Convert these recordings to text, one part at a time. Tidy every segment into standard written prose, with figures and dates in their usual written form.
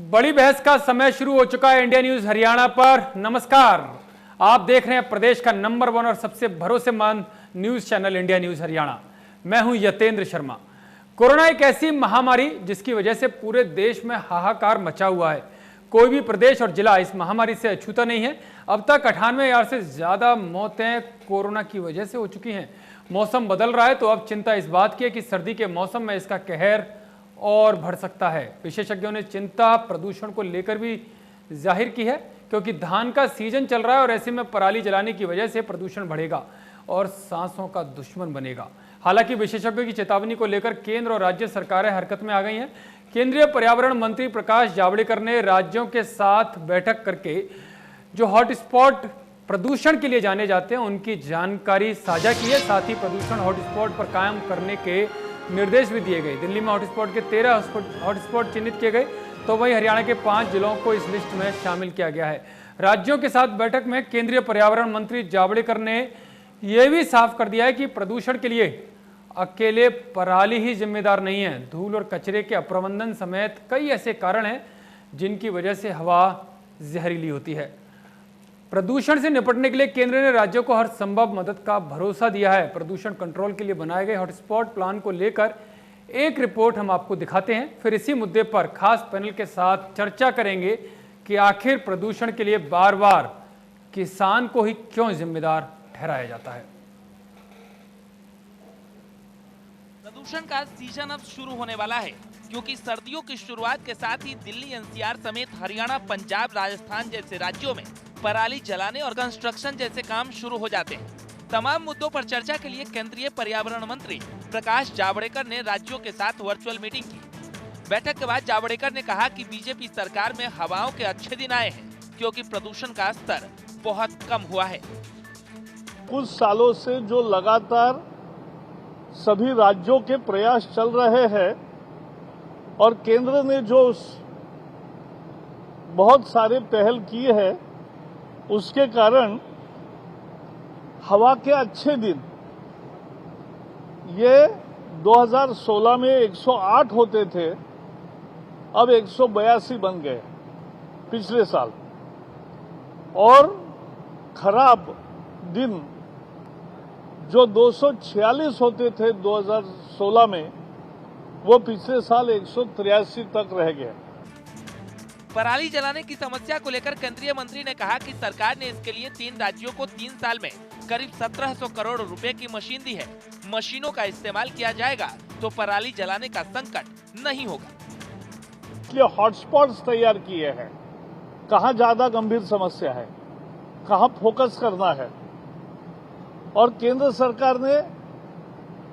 बड़ी बहस का समय शुरू हो चुका है इंडिया न्यूज हरियाणा पर। नमस्कार, आप देख रहे हैं प्रदेश का नंबर 1 और सबसे भरोसेमंद news channel India news Haryana. मैं हूं यतेंद्र शर्मा। कोरोना एक ऐसी महामारी जिसकी वजह से पूरे देश में हाहाकार मचा हुआ है। कोई भी प्रदेश और जिला इस महामारी से अछूता नहीं है। अब तक 98,000 से ज्यादा मौतें कोरोना की वजह से हो चुकी हैं। मौसम बदल रहा है तो अब चिंता इस बात की है कि सर्दी के मौसम में इसका कहर और बढ़ सकता है। विशेषज्ञों ने चिंता प्रदूषण को लेकर भी जाहिर की है, क्योंकि धान का सीजन चल रहा है और ऐसे में पराली जलाने की वजह से प्रदूषण बढ़ेगा और सांसों का दुश्मन बनेगा। हालांकि विशेषज्ञों की चेतावनी को लेकर केंद्र और राज्य सरकारें हरकत में आ गई हैं। केंद्रीय पर्यावरण मंत्री प्रकाश जावड़ेकर ने राज्यों के साथ बैठक करके जो हॉटस्पॉट प्रदूषण के लिए जाने जाते हैं उनकी जानकारी साझा की है। साथ ही प्रदूषण हॉटस्पॉट पर कायम करने के निर्देश भी दिए गए। दिल्ली में हॉटस्पॉट के 13 हॉटस्पॉट चिन्हित किए गए, तो वहीं हरियाणा के 5 जिलों को इस लिस्ट में शामिल किया गया है। राज्यों के साथ बैठक में केंद्रीय पर्यावरण मंत्री जावड़ेकर ने यह भी साफ कर दिया है कि प्रदूषण के लिए अकेले पराली ही जिम्मेदार नहीं है। धूल और कचरे के अप्रबंधन समेत कई ऐसे कारण हैं जिनकी वजह से हवा जहरीली होती है। प्रदूषण से निपटने के लिए केंद्र ने राज्यों को हर संभव मदद का भरोसा दिया है। प्रदूषण कंट्रोल के लिए बनाए गए हॉटस्पॉट प्लान को लेकर एक रिपोर्ट हम आपको दिखाते हैं, फिर इसी मुद्दे पर खास पैनल के साथ चर्चा करेंगे कि आखिर प्रदूषण के लिए बार बार किसान को ही क्यों जिम्मेदार ठहराया जाता है। प्रदूषण का सीजन अब शुरू होने वाला है, क्योंकि सर्दियों की शुरुआत के साथ ही दिल्ली एनसीआर समेत हरियाणा, पंजाब, राजस्थान जैसे राज्यों में पराली जलाने और कंस्ट्रक्शन जैसे काम शुरू हो जाते हैं। तमाम मुद्दों पर चर्चा के लिए केंद्रीय पर्यावरण मंत्री प्रकाश जावड़ेकर ने राज्यों के साथ वर्चुअल मीटिंग की। बैठक के बाद जावड़ेकर ने कहा कि बीजेपी सरकार में हवाओं के अच्छे दिन आए हैं, क्योंकि प्रदूषण का स्तर बहुत कम हुआ है। कुछ सालों से जो लगातार सभी राज्यों के प्रयास चल रहे हैं और केंद्र ने जो बहुत सारे पहल किए हैं, उसके कारण हवा के अच्छे दिन ये 2016 में 108 होते थे, अब 182 बन गए पिछले साल। और खराब दिन जो 246 होते थे 2016 में, वो पिछले साल 183 तक रह गए। पराली जलाने की समस्या को लेकर केंद्रीय मंत्री ने कहा कि सरकार ने इसके लिए 3 राज्यों को 3 साल में करीब 1700 करोड़ रुपए की मशीन दी है। मशीनों का इस्तेमाल किया जाएगा तो पराली जलाने का संकट नहीं होगा। इसलिए हॉटस्पॉट्स तैयार किए हैं, कहाँ ज्यादा गंभीर समस्या है, कहाँ फोकस करना है। और केंद्र सरकार ने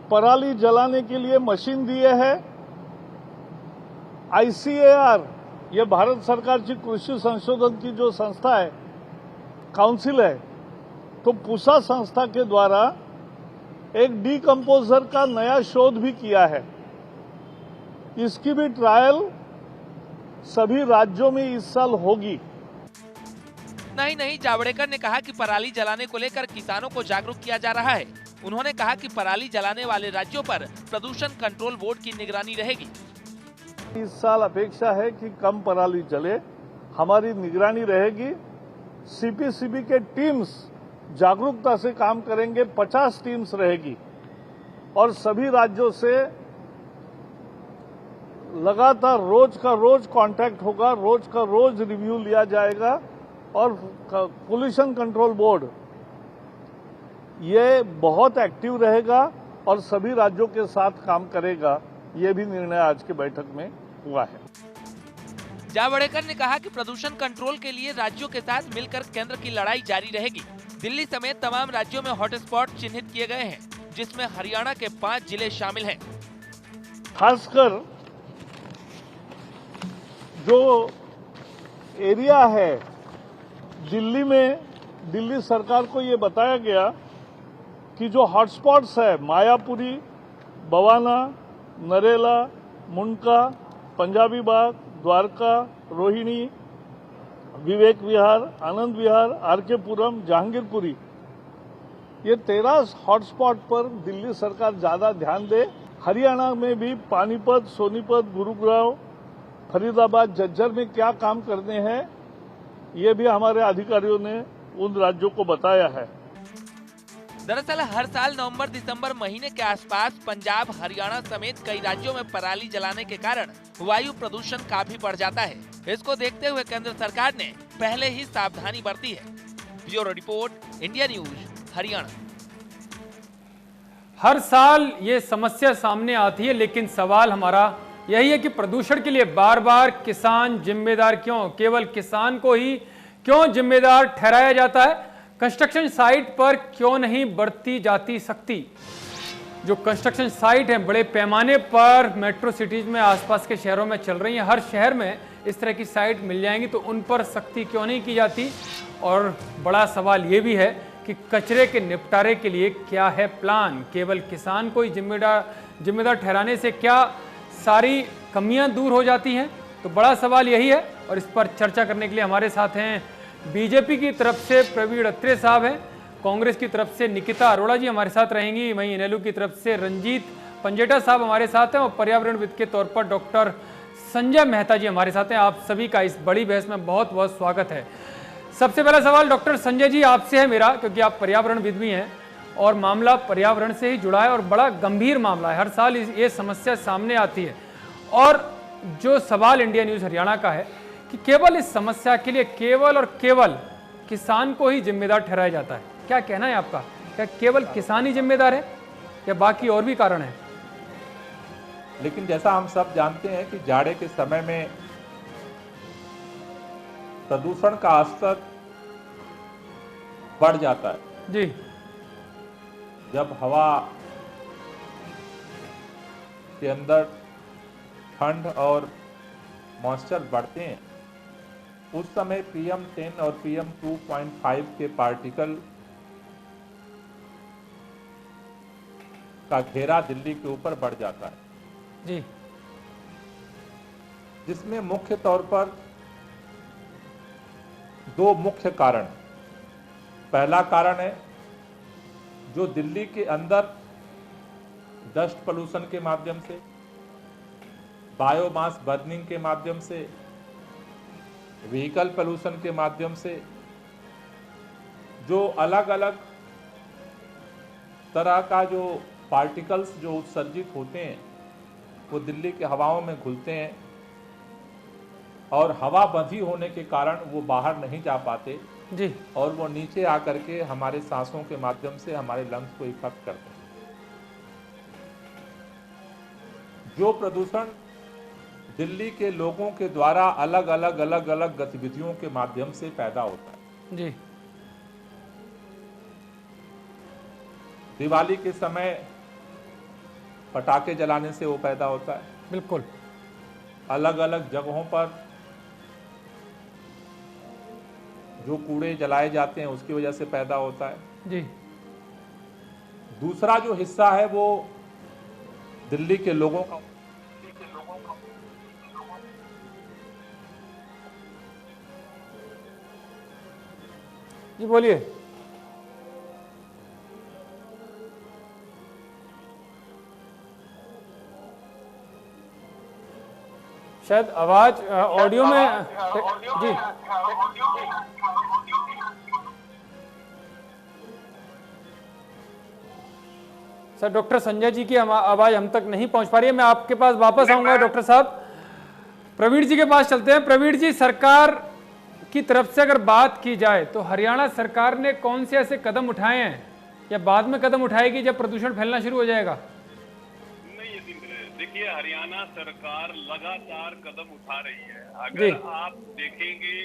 पराली जलाने के लिए मशीन दिए है। ICAR, ये भारत सरकार की कृषि संशोधन की जो संस्था है, काउंसिल है, तो पूसा संस्था के द्वारा एक डीकंपोजर का नया शोध भी किया है। इसकी भी ट्रायल सभी राज्यों में इस साल होगी। नहीं, जावड़ेकर ने कहा कि पराली जलाने को लेकर किसानों को जागरूक किया जा रहा है। उन्होंने कहा कि पराली जलाने वाले राज्यों पर प्रदूषण कंट्रोल बोर्ड की निगरानी रहेगी। इस साल अपेक्षा है कि कम पराली जले, हमारी निगरानी रहेगी। CPCB के टीम्स जागरूकता से काम करेंगे, 50 टीम्स रहेगी और सभी राज्यों से लगातार रोज का रोज कांटेक्ट होगा, रोज का रोज रिव्यू लिया जाएगा। और पोल्यूशन कंट्रोल बोर्ड ये बहुत एक्टिव रहेगा और सभी राज्यों के साथ काम करेगा। ये भी निर्णय आज की बैठक में हुआ है। जावड़ेकर ने कहा कि प्रदूषण कंट्रोल के लिए राज्यों के साथ मिलकर केंद्र की लड़ाई जारी रहेगी। दिल्ली समेत तमाम राज्यों में हॉटस्पॉट चिन्हित किए गए हैं, जिसमें हरियाणा के 5 जिले शामिल हैं। खासकर जो एरिया है दिल्ली में, दिल्ली सरकार को ये बताया गया कि जो हॉटस्पॉट्स है मायापुरी, बवाना, नरेला, मुंडका, पंजाबी बाग, द्वारका, रोहिणी, विवेक विहार, आनंद विहार, RK पुरम, जहांगीरपुरी, ये 13 हॉटस्पॉट पर दिल्ली सरकार ज्यादा ध्यान दे। हरियाणा में भी पानीपत, सोनीपत, गुरुग्राम, फरीदाबाद, झज्जर में क्या काम करने हैं, ये भी हमारे अधिकारियों ने उन राज्यों को बताया है। दरअसल हर साल नवंबर दिसंबर महीने के आसपास पंजाब, हरियाणा समेत कई राज्यों में पराली जलाने के कारण वायु प्रदूषण काफी बढ़ जाता है। इसको देखते हुए केंद्र सरकार ने पहले ही सावधानी बरती है। Bureau report, India news, Haryana. हर साल ये समस्या सामने आती है, लेकिन सवाल हमारा यही है कि प्रदूषण के लिए बार बार किसान जिम्मेदार क्यों? केवल किसान को ही क्यों जिम्मेदार ठहराया जाता है? कंस्ट्रक्शन साइट पर क्यों नहीं बरती जाती सख्ती? जो कंस्ट्रक्शन साइट हैं बड़े पैमाने पर मेट्रो सिटीज में, आसपास के शहरों में चल रही हैं, हर शहर में इस तरह की साइट मिल जाएंगी, तो उन पर सख्ती क्यों नहीं की जाती? और बड़ा सवाल ये भी है कि कचरे के निपटारे के लिए क्या है प्लान? केवल किसान को ही जिम्मेदार ठहराने से क्या सारी कमियां दूर हो जाती हैं? तो बड़ा सवाल यही है, और इस पर चर्चा करने के लिए हमारे साथ हैं बीजेपी की तरफ से प्रवीण अत्रे साहब हैं, कांग्रेस की तरफ से निकिता अरोड़ा जी हमारे साथ रहेंगी, वहीं इनेलू की तरफ से रंजीत पंजेटा साहब हमारे साथ हैं, और पर्यावरणविद के तौर पर डॉक्टर संजय मेहता जी हमारे साथ हैं। आप सभी का इस बड़ी बहस में बहुत बहुत स्वागत है। सबसे पहला सवाल डॉक्टर संजय जी आपसे है मेरा, क्योंकि आप पर्यावरणविद भी हैं और मामला पर्यावरण से ही जुड़ा है और बड़ा गंभीर मामला है। हर साल ये समस्या सामने आती है, और जो सवाल इंडिया न्यूज हरियाणा का है कि केवल इस समस्या के लिए केवल और केवल किसान को ही जिम्मेदार ठहराया जाता है। क्या कहना है आपका? क्या केवल किसान ही जिम्मेदार है या बाकी और भी कारण है? लेकिन जैसा हम सब जानते हैं कि जाड़े के समय में प्रदूषण का स्तर बढ़ जाता है जी। जब हवा के अंदर ठंड और मॉइस्चर बढ़ते हैं, उस समय PM10 और PM2.5 के पार्टिकल का घेरा दिल्ली के ऊपर बढ़ जाता है जी, जिसमें मुख्य तौर पर दो मुख्य कारण। पहला कारण है जो दिल्ली के अंदर डस्ट पोल्यूशन के माध्यम से, बायोमास बर्निंग के माध्यम से, व्हीकल पोल्यूशन के माध्यम से जो अलग अलग तरह का जो पार्टिकल्स जो उत्सर्जित होते हैं वो दिल्ली के हवाओं में घुलते हैं, और हवा बंधी होने के कारण वो बाहर नहीं जा पाते जी, और वो नीचे आकर के हमारे सांसों के माध्यम से हमारे लंग्स को इफेक्ट करते हैं। जो प्रदूषण दिल्ली के लोगों के द्वारा अलग अलग गतिविधियों के माध्यम से पैदा होता है। जी, दिवाली के समय पटाखे जलाने से वो पैदा होता है। बिल्कुल। अलग अलग जगहों पर जो कूड़े जलाए जाते हैं उसकी वजह से पैदा होता है। जी, दूसरा जो हिस्सा है वो दिल्ली के लोगों का जी बोलिए। शायद आवाज ऑडियो में जी। सर डॉक्टर संजय जी की आवाज हम तक नहीं पहुंच पा रही है। मैं आपके पास वापस आऊंगा डॉक्टर साहब। प्रवीण जी के पास चलते हैं। प्रवीण जी, सरकार की तरफ से अगर बात की जाए तो हरियाणा सरकार ने कौन से ऐसे कदम उठाए हैं या बाद में कदम उठाएगी जब प्रदूषण फैलना शुरू हो जाएगा? नहीं, देखिए हरियाणा सरकार लगातार कदम उठा रही है। अगर आप देखेंगे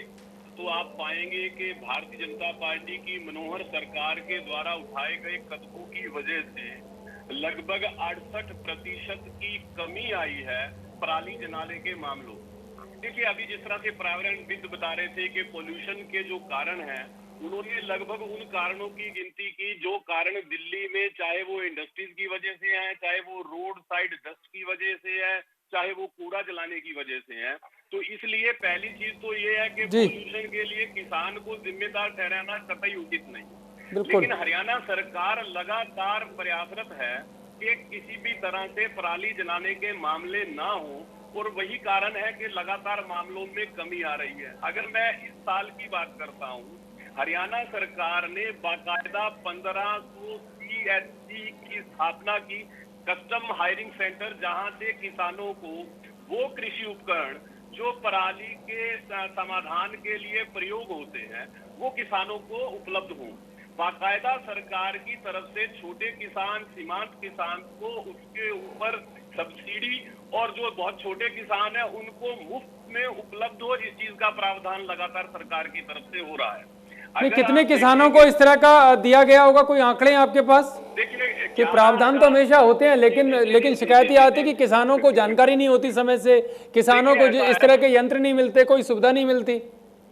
तो आप पाएंगे कि भारतीय जनता पार्टी की मनोहर सरकार के द्वारा उठाए गए कदमों की वजह से लगभग 68% की कमी आई है पराली जलाने के मामलों। देखिए अभी जिस तरह से पर्यावरणविद बता रहे थे कि पोल्यूशन के जो कारण हैं, उन्होंने लगभग उन कारणों की गिनती की जो कारण दिल्ली में, चाहे वो इंडस्ट्रीज की वजह से है, चाहे वो रोड साइड डस्ट की वजह से है, चाहे वो कूड़ा जलाने की वजह से है। तो इसलिए पहली चीज तो ये है कि पोल्यूशन के लिए किसान को जिम्मेदार ठहराना कतई उचित नहीं। लेकिन हरियाणा सरकार लगातार प्रयासरत है कि किसी भी तरह से पराली जलाने के मामले ना हो और वही कारण है कि लगातार मामलों में कमी आ रही है। अगर मैं इस साल की बात करता हूं, हरियाणा सरकार ने बाकायदा 1500 CHC की स्थापना की, कस्टम हायरिंग सेंटर, जहां से किसानों को वो कृषि उपकरण जो पराली के समाधान के लिए प्रयोग होते हैं वो किसानों को उपलब्ध हों। बाकायदा सरकार की तरफ से छोटे किसान, सीमांत किसान को उसके ऊपर सब्सिडी, और जो बहुत छोटे किसान हैं उनको मुफ्त में उपलब्ध हो, इस चीज का प्रावधान लगातार सरकार की तरफ से हो रहा है। नहीं, कितने किसानों को इस तरह का दिया गया होगा, कोई आंकड़े हैं आपके पास? देखिए कि प्रावधान तो हमेशा होते हैं, लेकिन शिकायत ये आती है कि किसानों को जानकारी नहीं होती समय से, किसानों को इस तरह के यंत्र नहीं मिलते, कोई सुविधा नहीं मिलती।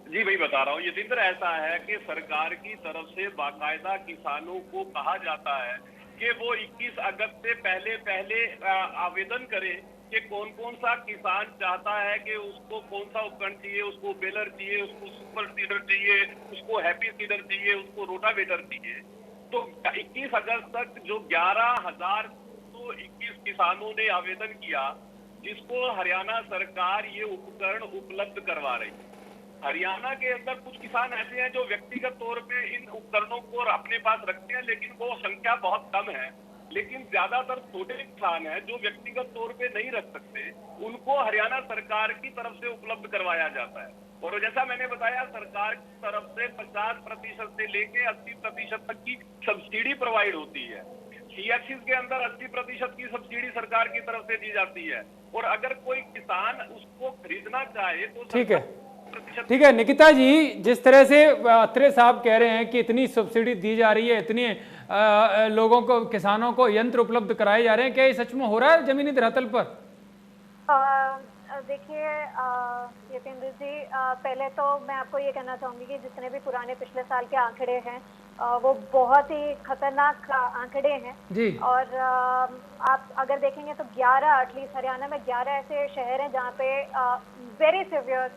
जी वही बता रहा हूँ यतीन्द्र, ऐसा है कि सरकार की तरफ से बाकायदा किसानों को कहा जाता है कि वो 21 अगस्त से पहले आवेदन करें कि कौन कौन सा किसान चाहता है कि उसको कौन सा उपकरण चाहिए, उसको बेलर चाहिए, उसको सुपर सीडर चाहिए, उसको हैप्पी सीडर चाहिए, उसको रोटावेटर चाहिए। तो 21 अगस्त तक जो 11,121 किसानों ने आवेदन किया, जिसको हरियाणा सरकार ये उपकरण उपलब्ध करवा रही है। हरियाणा के अंदर कुछ किसान ऐसे हैं जो व्यक्तिगत तौर पे इन उपकरणों को अपने पास रखते हैं, लेकिन वो संख्या बहुत कम है। लेकिन ज्यादातर छोटे किसान हैं जो व्यक्तिगत तौर पे नहीं रख सकते, उनको हरियाणा सरकार की तरफ से उपलब्ध करवाया जाता है। और जैसा मैंने बताया, सरकार की तरफ से 50% से लेके 80% तक की सब्सिडी प्रोवाइड होती है। CHCs के अंदर 80% की सब्सिडी सरकार की तरफ से दी जाती है, और अगर कोई किसान उसको खरीदना चाहे तो ठीक है निकिता जी, जिस तरह से अत्रे साहब कह रहे हैं कि इतनी सब्सिडी दी जा रही है, इतने लोगों को, किसानों को यंत्र उपलब्ध कराए जा रहे हैं, क्या ये सच में हो रहा है जमीनी धरातल पर? देखिए यतेंद्र जी, पहले तो मैं आपको ये कहना चाहूंगी कि जितने भी पुराने पिछले साल के आंकड़े हैं वो बहुत ही खतरनाक आंकड़े हैं जी। और आप अगर देखेंगे तो 11, एटलीस्ट हरियाणा में 11 ऐसे शहर हैं जहाँ पे वेरी सिवियर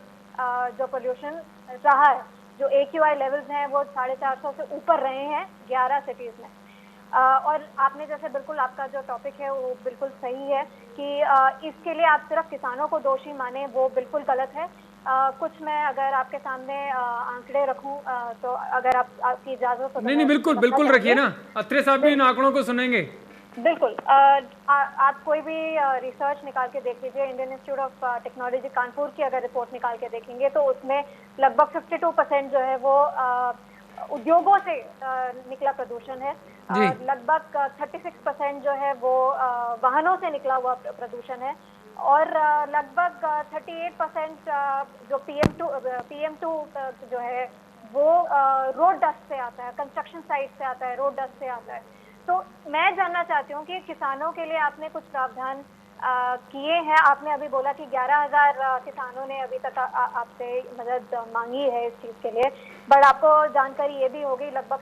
जो पोल्यूशन रहा है, जो AQI लेवल्स हैं वो 450 से ऊपर रहे हैं 11 सिटीज में। और आपने जैसे बिल्कुल, आपका जो टॉपिक है वो बिल्कुल सही है कि इसके लिए आप सिर्फ किसानों को दोषी माने, वो बिल्कुल गलत है। कुछ मैं अगर आपके सामने आंकड़े रखूं तो अगर आपकी इजाजत हो। नहीं, बिल्कुल रखिए ना, अत्रे साहब भी इन आंकड़ों को सुनेंगे। बिल्कुल, आप कोई भी रिसर्च निकाल के देख लीजिए, Indian institute of technology Kanpur की अगर रिपोर्ट निकाल के देखेंगे तो उसमें लगभग 52% जो है वो उद्योगों से निकला प्रदूषण है। लगभग 36% जो है वो वाहनों से निकला हुआ प्रदूषण है, और लगभग 38% जो PM2 जो है वो रोड डस्ट से आता है, कंस्ट्रक्शन साइट से आता है, रोड डस्ट से आता है। तो मैं जानना चाहती हूँ कि किसानों के लिए आपने कुछ प्रावधान किए हैं। आपने अभी बोला कि 11,000 किसानों ने अभी तक आपसे मदद मांगी है इस चीज़ के लिए, बट आपको जानकारी ये भी होगी लगभग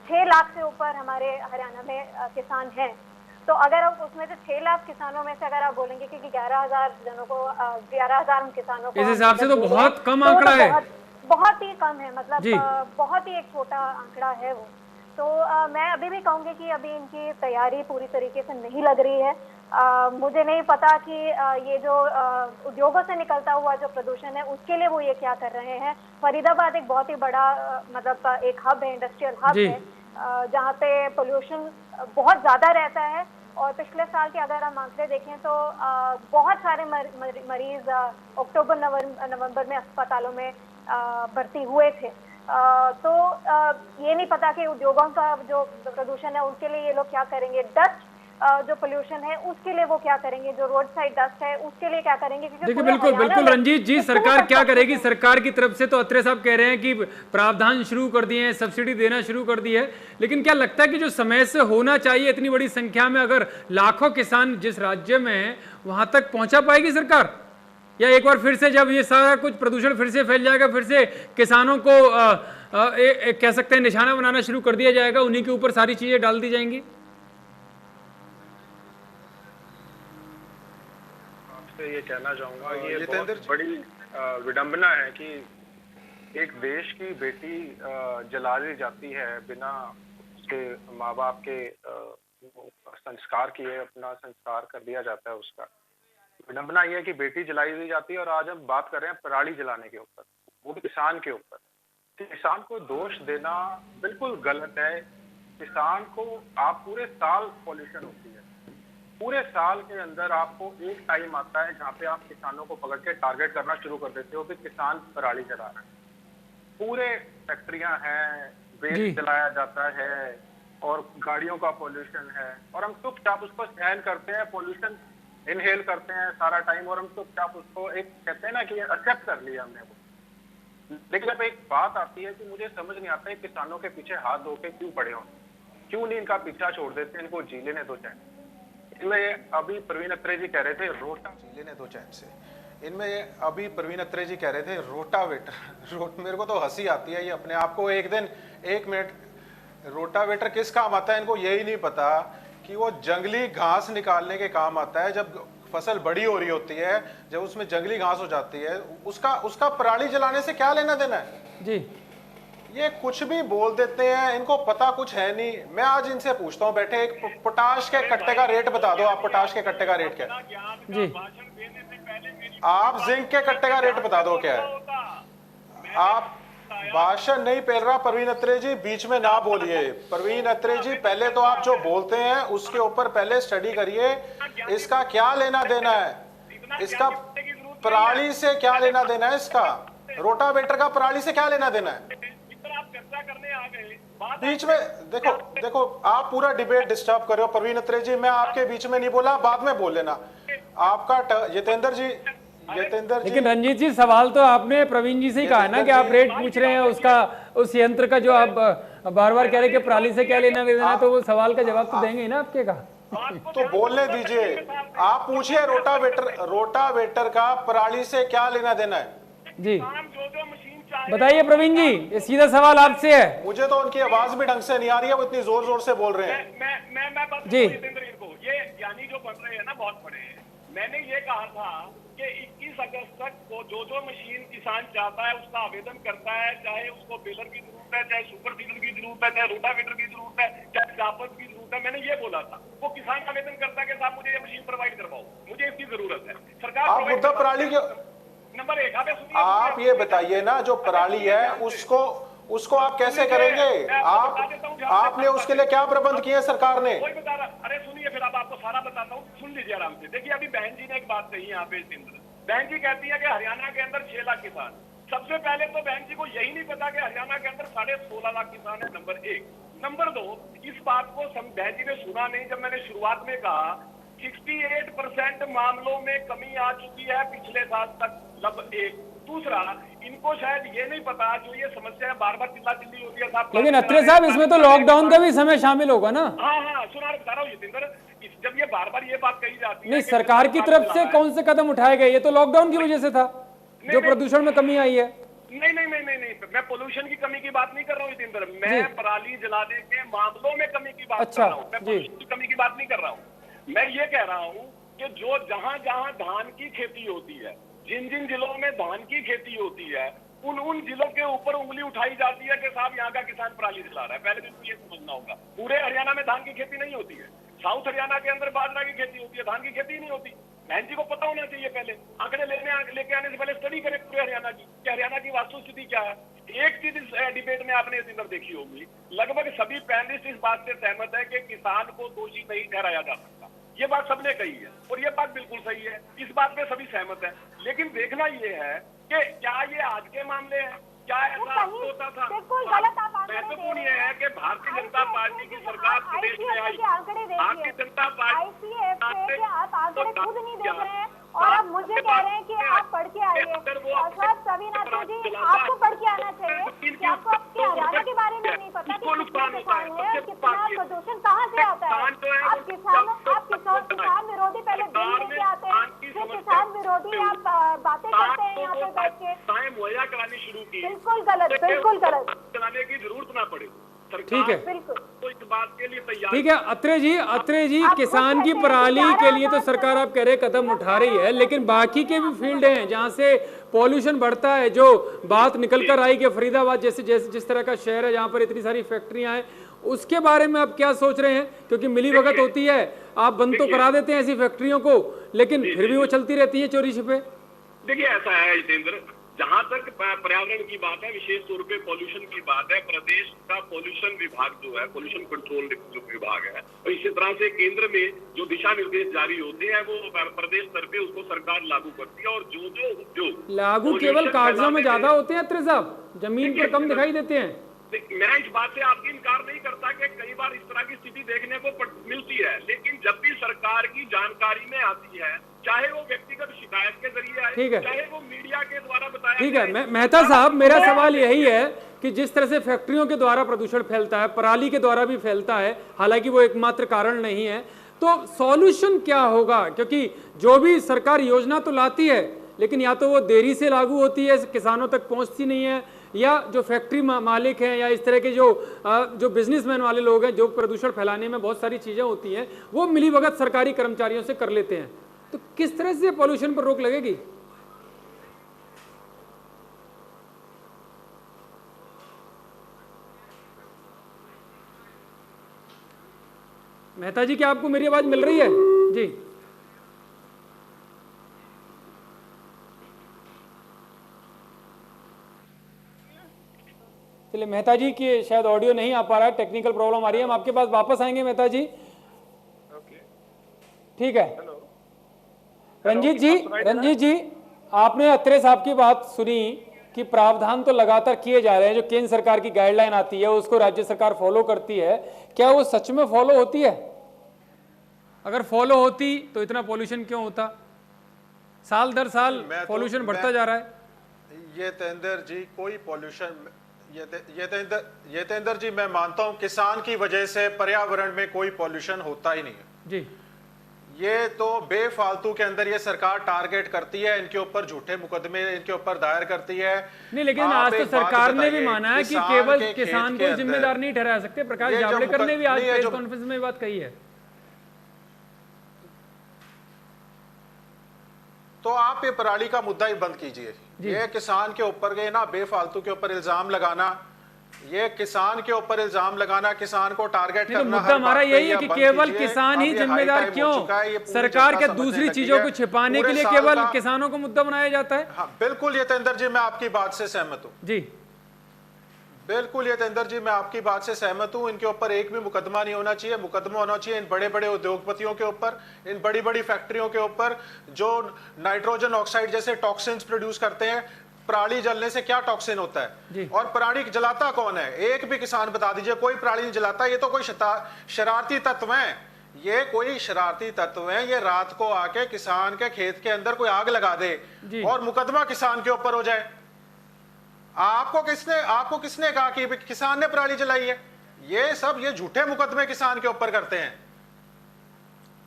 6 लाख से ऊपर हमारे हरियाणा में किसान हैं। तो अगर आप उसमें से 6 लाख किसानों में से अगर आप बोलेंगे कि 11,000 जनों को, 11,000 किसानों को, इस हिसाब से तो बहुत कम आंकड़ा है, बहुत ही कम है, मतलब बहुत ही एक छोटा आंकड़ा है वो। तो मैं अभी भी कहूँगी कि अभी इनकी तैयारी पूरी तरीके से नहीं लग रही है। मुझे नहीं पता कि ये जो उद्योगों से निकलता हुआ जो प्रदूषण है उसके लिए वो ये क्या कर रहे हैं। फरीदाबाद एक बहुत ही बड़ा मतलब एक हब है, इंडस्ट्रियल हब है, जहाँ पे पोल्यूशन बहुत ज़्यादा रहता है। और पिछले साल के अगर हम आंकड़े देखें तो बहुत सारे मरीज अक्टूबर नवंबर में अस्पतालों में भर्ती हुए थे। तो ये नहीं पता कि उद्योगों का जो प्रदूषण है उनके लिए ये लोग क्या करेंगे, डस्ट जो पोल्यूशन है उसके लिए वो क्या करेंगे, जो रोड साइड डस्ट है उसके लिए क्या करेंगे। देखिए बिल्कुल रंजीत जी, सरकार क्या करेगी? सरकार की तरफ से तो अत्रे साहब कह रहे हैं कि प्रावधान शुरू कर दिए हैं, सब्सिडी देना शुरू कर दी है, लेकिन क्या लगता है कि जो समय से होना चाहिए इतनी बड़ी संख्या में, अगर लाखों किसान जिस राज्य में है वहां तक पहुंचा पाएगी सरकार? या एक बार फिर से जब ये सारा कुछ प्रदूषण फिर से फैल जाएगा, फिर से किसानों को कह सकते हैं निशाना बनाना शुरू कर दिया जाएगा, उन्हीं के ऊपर सारी चीजें डाल दी जाएंगी? आपसे ये कहना चाहूंगा, ये बहुत बड़ी विडंबना है कि एक देश की बेटी जला दी जाती है बिना उसके माँ बाप के संस्कार किए, अपना संस्कार कर दिया जाता है उसका। विडंबना ये है कि बेटी जलाई दी जाती है और आज हम बात कर रहे हैं पराली जलाने के ऊपर, वो भी किसान के ऊपर। किसान को दोष देना बिल्कुल गलत है। किसान को आप पूरे साल पॉल्यूशन होती है, पूरे साल के अंदर आपको एक टाइम आता है जहाँ पे आप किसानों को पकड़ के टारगेट करना शुरू कर देते हो कि किसान पराली जला रहे हैं। पूरे फैक्ट्रियां हैं, वेस्ट जलाया जाता है और गाड़ियों का पॉल्यूशन है और हम चुपचाप उसको सहन करते हैं, पॉल्यूशन इनहेल करते हैं सारा टाइम और हम चुपचाप उसको एक कहते हैं ना कि एक्सेप्ट कर लिया हमने वो। लेकिन अब एक बात आती है कि मुझे समझ नहीं आता है किसानों के पीछे हाथ धो के क्यों पड़े हो, क्यों नहीं इनका पीछा छोड़ देते, इनको जी लेने दो चैन। इनमें अभी प्रवीण अत्रे जी कह रहे थे रोटा जी लेने दो चैन से। इनमें अभी प्रवीण अत्रे जी कह रहे थे रोटावेटर मेरे को तो हंसी आती है। ये अपने आप को एक दिन 1 मिनट रोटावेटर किस काम आता है इनको यही नहीं पता कि वो जंगली घास निकालने के काम आता है। जब फसल बड़ी हो रही होती है, जब उसमें जंगली घास हो जाती है, उसका पराली जलाने से क्या लेना देना है जी। ये कुछ भी बोल देते हैं, इनको पता कुछ है नहीं। मैं आज इनसे पूछता हूँ बैठे, एक पोटाश के कट्टे का रेट बता दो आप। पोटाश के कट्टे का रेट क्या है जी? आप जिंक के कट्टे का रेट बता दो क्या है। आप भाषण नहीं पेल रहा प्रवीण अत्रे जी, बीच में ना बोलिए। प्रवीण अत्रे जी पहले तो आप जो बोलते हैं उसके ऊपर पहले स्टडी करिए, इसका क्या लेना देना है, इसका पराली से क्या लेना देना है, इसका रोटावेटर का पराली से क्या लेना देना है। बीच में देखो आप पूरा डिबेट डिस्टर्ब कर रहे हो प्रवीण अत्रे जी। मैं आपके बीच में नहीं बोला, बाद में बोल लेना आपका। जितेंद्र जी लेकिन रंजीत जी सवाल तो आपने प्रवीण जी से ही कहा है ना कि आप रेट पूछ रहे हैं उसका, उस यंत्र का जो आप बार बार कह रहे हैं कि पराली से क्या लेना देना है, तो वो सवाल का जवाब तो देंगे ही ना आपके का। तो बोलने दीजिए, आप पूछिए रोटावेटर का पराली से क्या लेना देना है जी। बताइए प्रवीण जी, ये सीधा सवाल आपसे है। मुझे तो उनकी आवाज भी ढंग से नहीं आ रही है, वो इतनी जोर जोर से बोल रहे हैं। मैं जी ये ज्ञानी जो बन रहे हैं ना बहुत बड़े हैं। मैंने ये कहा था कि 21 अगस्त तक वो जो मशीन किसान चाहता है उसका आवेदन करता है, चाहे उसको बेलर की जरूरत है, चाहे सुपर सीडर की जरूरत है, चाहे रोटावेटर की जरूरत है, चाहे चापत की जरूरत है। मैंने ये बोला था वो किसान आवेदन करता है कि साहब मुझे ये मशीन प्रोवाइड करवाओ, मुझे इसकी जरूरत है। सरकार आप मुद्दा पराली के नंबर 1 आप ये बताइए ना, जो पराली है उसको आप कैसे करेंगे। आपने उसके लिए क्या प्रबंध किए सरकार ने। कोई बता रहा, अरे सुनिए फिर अब आपको सारा बताता हूँ, सुन लीजिए आराम से। देखिए अभी बहन जी ने एक बात कही यहाँ पे, बहन जी कहती है कि हरियाणा के अंदर 6 लाख किसान। सबसे पहले तो बहन जी को यही नहीं पता कि हरियाणा के अंदर 16.5 लाख किसान है, नंबर 1। नंबर 2, इस बात को बहन जी ने सुना नहीं जब मैंने शुरुआत में कहा 68% मामलों में कमी आ चुकी है पिछले साल तक, लगभग 1। दूसरा, इनको शायद ये नहीं पता जो ये समस्या है बार बार चिल्ला चिल्ली होती है साहब। लेकिन अत्रे साहब इसमें तो लॉकडाउन का भी समय शामिल होगा ना। हाँ सुना बता रहा हूँ जितेंद्र, जब ये बार बार ये बात कही जाती है नहीं, सरकार की तरफ से कौन से कदम उठाए गए, ये तो लॉकडाउन की वजह से था जो प्रदूषण में कमी आई है। नहीं, मैं पोल्यूशन की कमी की बात नहीं कर रहा हूँ जितेंद्र, मैं पराली जलाने के मामलों में कमी की बात कर रहा हूँ, मैं पोल्यूशन की कमी की बात नहीं कर रहा हूँ। मैं ये कह रहा हूँ कि जो जहां धान की खेती होती है, जिन जिलों में धान की खेती होती है, उन जिलों के ऊपर उंगली उठाई जाती है कि साहब यहाँ का किसान पराली जला रहा है। पहले दिन तो ये समझना होगा, पूरे हरियाणा में धान की खेती नहीं होती है। साउथ हरियाणा के अंदर बाजरा की खेती होती है, धान की खेती नहीं होती। बहन जी को पता होना चाहिए, पहले आंकड़े लेके आने से पहले स्टडी करें पूरे हरियाणा की, कि हरियाणा की वास्तुस्थिति क्या है। एक चीज इस डिबेट में आपने इस अंदर देखी होगी, लगभग सभी पैनलिस्ट इस बात से सहमत है कि किसान को दोषी नहीं ठहराया जा सकता। ये बात सबने कही है और ये बात बिल्कुल सही है, इस बात पे सभी सहमत है। लेकिन देखना ये है कि क्या ये आज के मामले हैं, क्या ऐसा होता था। महत्वपूर्ण ये है कि भारतीय जनता पार्टी की सरकार प्रदेश में आई, भारतीय जनता पार्टी आप आंकड़े खुद नहीं देख रहे हैं और आप मुझे कह रहे हैं कि आप पढ़ के आइए। सर प्रवीण अत्रे जी, आपको पढ़ के आना चाहिए कि आपको आपके हरियाणा के बारे में नहीं पता कि कितना किसान है, कितना प्रदूषण कहाँ से आता है। आप किसान विरोधी पहले बिल लेके आते हैं, फिर किसान विरोधी आप बातें करते हैं यहाँ पे बैठ के। मुहैया करानी शुरू की, बिल्कुल गलत, बिल्कुल गलत। चलाने की जरूरत ना पड़े, ठीक है, तो इस बात के लिए तैयार। ठीक है अत्रे जी किसान की पराली के लिए तो सरकार आप कह रहे कदम उठा रही है, लेकिन बाकी के भी फील्ड हैं जहां से पॉल्यूशन बढ़ता है। जो बात निकल कर आई कि फरीदाबाद जैसे जिस तरह का शहर है जहां पर इतनी सारी फैक्ट्रियां हैं उसके बारे में आप क्या सोच रहे हैं? क्योंकि मिली भगत होती है, आप बंद तो करा देते हैं ऐसी फैक्ट्रियों को, लेकिन फिर भी वो चलती रहती है चोरी छिपे। देखिए ऐसा है जितेंद्र, जहां तक पर्यावरण की बात है, विशेष तौर पे पॉल्यूशन की बात है, प्रदेश का पॉल्यूशन विभाग जो है, पॉल्यूशन कंट्रोल जो विभाग है, और इसी तरह से केंद्र में जो दिशा निर्देश जारी होते हैं वो प्रदेश स्तर पे उसको सरकार लागू करती है। और जो जो उद्योग लागू केवल कागजों में ज्यादा होते हैं अत्रे साहब, जमीन पर कम दिखाई देते हैं। मैं इस बात से आपकी इनकार नहीं करता कि कई बार इस तरह की स्थिति देखने को मिलती है, लेकिन जब भी सरकार की जानकारी में आती है, चाहे वो व्यक्तिगत शिकायत के जरिए आए, चाहे वो मीडिया के द्वारा बताया। ठीक है, मेहता साहब, मेरा सवाल यही है कि जिस तरह से फैक्ट्रियों के द्वारा प्रदूषण फैलता है, पराली के द्वारा भी फैलता है, हालांकि वो एकमात्र कारण नहीं है, तो सॉल्यूशन क्या होगा? क्योंकि जो भी सरकार योजना तो लाती है, लेकिन या तो वो देरी से लागू होती है, किसानों तक पहुंचती नहीं है, या जो फैक्ट्री मालिक हैं या इस तरह के जो बिजनेसमैन वाले लोग हैं, जो प्रदूषण फैलाने में बहुत सारी चीजें होती हैं, वो मिलीभगत सरकारी कर्मचारियों से कर लेते हैं। तो किस तरह से पॉल्यूशन पर रोक लगेगी? मेहता जी, क्या आपको मेरी आवाज मिल रही है? जी, चलिए, मेहता जी की शायद ऑडियो नहीं आ पा रहा है, टेक्निकल प्रॉब्लम आ रही है, हम आपके पास वापस आएंगे मेहता जी। ठीक है। रंजीत जी, आपने अत्रे साहब की बात सुनी कि प्रावधान तो लगातार किए जा रहे हैं, जो केंद्र सरकार की गाइडलाइन आती है उसको राज्य सरकार फॉलो करती है, क्या वो सच में फॉलो होती है? अगर फॉलो होती तो इतना पॉल्यूशन क्यों होता? साल दर साल पॉल्यूशन बढ़ता जा रहा है। ये तेंदर जी, कोई पॉल्यूशन, ये तेंदर जी, मैं मानता हूं किसान की वजह से पर्यावरण में कोई पॉल्यूशन होता ही नहीं है जी। ये तो बेफालतू के अंदर ये सरकार टारगेट करती है, इनके ऊपर झूठे मुकदमे इनके ऊपर दायर करती है। नहीं, लेकिन आज तो सरकार ने भी माना है कि केवल किसान को जिम्मेदार नहीं ठहरा सकते। प्रकाश जावड़ेकर ने भी आज प्रेस कॉन्फ्रेंस में बात कही है। तो आप ये पराली का मुद्दा ही बंद कीजिए। ये किसान के ऊपर गए ना, बेफालतू के ऊपर इल्जाम लगाना, ये किसान के ऊपर इल्जाम लगाना, किसान को टारगेट करना, मुद्दा हमारा यही है कि केवल किसान ही जिम्मेदार क्यों? सरकार के दूसरी चीजों को छिपाने के लिए केवल किसानों को मुद्दा बनाया जाता है। हाँ बिल्कुल, ये तेंदर जी मैं आपकी बात से सहमत हूँ जी, बिल्कुल ये तेंदर जी मैं आपकी बात से सहमत हूँ। इनके ऊपर एक भी मुकदमा नहीं होना चाहिए। मुकदमा होना चाहिए इन बड़े बड़े उद्योगपतियों के ऊपर, इन बड़ी बड़ी फैक्ट्रियों के ऊपर जो नाइट्रोजन ऑक्साइड जैसे टॉक्सिन्स प्रोड्यूस करते हैं। पराली जलने से क्या टॉक्सिन होता है और पराली जलाता कौन है? एक भी किसान बता दीजिए, कोई पराली नहीं जलाता। ये तो कोई शरारती तत्व है, ये कोई शरारती तत्व है। ये रात को आके किसान के खेत के अंदर कोई आग लगा दे और मुकदमा किसान के ऊपर हो जाए। आपको किसने कहा कि किसान ने पराली जलाई है? ये झूठे मुकदमे किसान के ऊपर करते हैं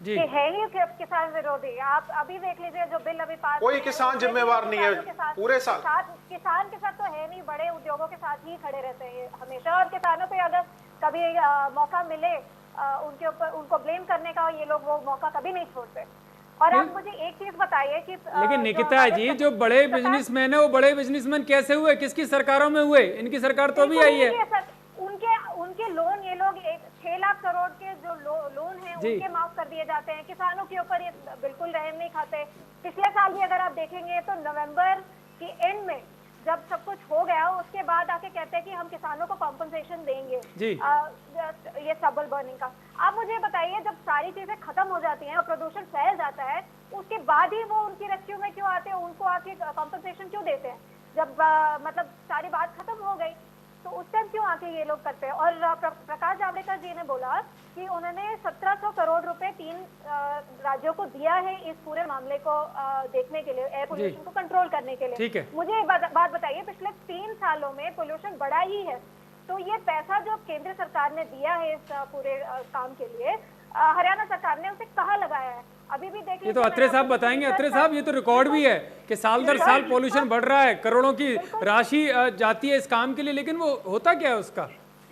जी। है ही किसान विरोधी। आप अभी देख लीजिए जो बिल अभी पास, कोई किसान जिम्मेवार नहीं है पूरे साल। किसान के साथ तो है नहीं, बड़े उद्योगों के साथ ही खड़े रहते हैं हमेशा। और किसानों पे अगर कभी मौका मिले उनके ऊपर उनको ब्लेम करने का, ये लोग वो मौका कभी नहीं छोड़ते। और आप मुझे एक चीज बताइए कि लेकिन निकिता जी, जो बड़े बिजनेसमैन है वो बड़े बिजनेसमैन कैसे हुए? किसकी सरकारों में हुए? इनकी सरकार तो अभी आई है। उनके लोन, ये लोग 6 लाख करोड़ के जो लोन है उनके माफ कर दिए जाते हैं। किसानों के ऊपर ये बिल्कुल रहम नहीं खाते। पिछले साल भी अगर आप देखेंगे तो नवंबर के एंड में जब सब कुछ हो गया, उसके बाद आके कहते हैं कि हम किसानों को कॉम्पनसेशन देंगे ये स्टबल बर्निंग का। आप मुझे बताइए, जब सारी चीजें खत्म हो जाती हैं और प्रदूषण फैल जाता है, उसके बाद ही वो उनकी रेस्क्यू में क्यों आते हैं? उनको आके कॉम्पनसेशन क्यों देते हैं? जब मतलब सारी बात खत्म हो गई तो उस टाइम क्यों आके ये लोग करते हैं? और प्रकाश जावड़ेकर जी ने बोला कि उन्होंने 1700 करोड़ रुपए 3 राज्यों को दिया है इस पूरे मामले को देखने के लिए, एयर पोल्यूशन को कंट्रोल करने के लिए। मुझे बात बताइए, पिछले 3 सालों में पोल्यूशन बढ़ा ही है, तो ये पैसा जो केंद्र सरकार ने दिया है इस पूरे काम के लिए, हरियाणा सरकार ने उसे कहाँ लगाया है? अभी भी देखिए, ये तो अत्रे साहब बताएंगे। अत्रे साहब, ये तो रिकॉर्ड भी है कि साल दर साल पॉल्यूशन बढ़ रहा है, करोड़ों की राशि जाती है इस काम के लिए, लेकिन वो होता क्या है उसका?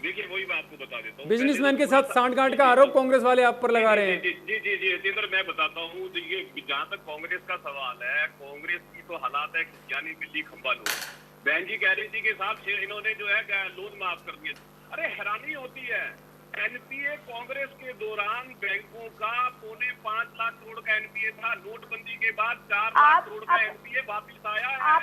देखिए वही मैं आपको बता देता हूँ। बिजनेसमैन के साथ सांठगांठ का आरोप कांग्रेस वाले आप पर लगा रहे हैं। जी जितेंद्र, मैं बताता हूँ। देखिए, जहाँ तक कांग्रेस का सवाल है, कांग्रेस की तो हालात है यानी बिल्ली खंबा लोग। बहन जी कह रही थी कि साहब इन्होंने जो है लोन माफ कर दिए। अरे हैरानी होती है, एनपीए कांग्रेस के दौरान बैंकों का 5.25 लाख करोड़ का एनपीए था। नोटबंदी के बाद 4 लाख करोड़ का एनपीए वापिस आया है।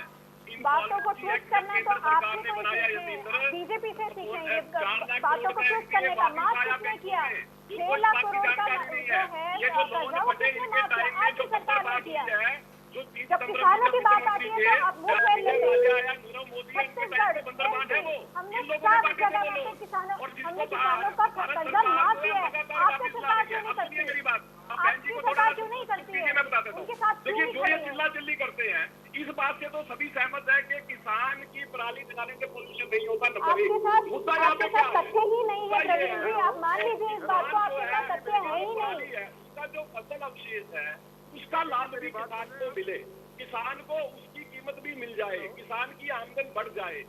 इन बातों को ट्विस्ट करना है तो सरकार ने आपने बनाया यतीन्द्र, बीजेपी से सीखें। ये 4 लाख बातों को करोड़ का ट्विस्ट करने एनपीए का वापिस मार्च आया किसने किया? बैंकों में। 6 लाख करोड़ का जानकारी नहीं जो है। है ये जो लोन वो बटे किसने इनके माफ टाइम किया? में आपकी जो सरकार ने बात किया। है, जो 30 जब किसानों की बात आती है तो आप मुंह फेर लेते हैं। नीरव मोदी इनके टाइम में बंदरबांट है वो। हमने इन लोगों सब ने बाकी जगह थे वो पे लोग। किसानों और जिसको हमने किसानों का भारत कर्जा सरकार माफ जो किया है। लगातार आपकी वापिस ला सरकार रही है। क्यों नहीं अब सुनिए करती? मेरी बात, अब बहन जी आपकी को सरकार थोड़ा क्यों नहीं करती है? मैं बता देता उनके हूँ। साथ क्यों देखिए, नहीं जो ये खड़ी है? चिल्ला चिल्ली करते हैं, इस बात से तो सभी सहमत है कि किसान की पराली जलाने से पोल्यूशन नहीं होता। नंबर आपके एक साथ मुद्दा यहाँ पे आपके क्या साथ है? तथ्य ही नहीं है मुद्दा ये प्रवीण जी, है, आप मान लीजिए इस बात को, आपके पास तथ्य है ही नहीं। उसका जो फसल अवशेष है उसका लाभ भी किसान को मिले, किसान को उसकी कीमत भी मिल जाए, किसान की आमदन बढ़ जाए।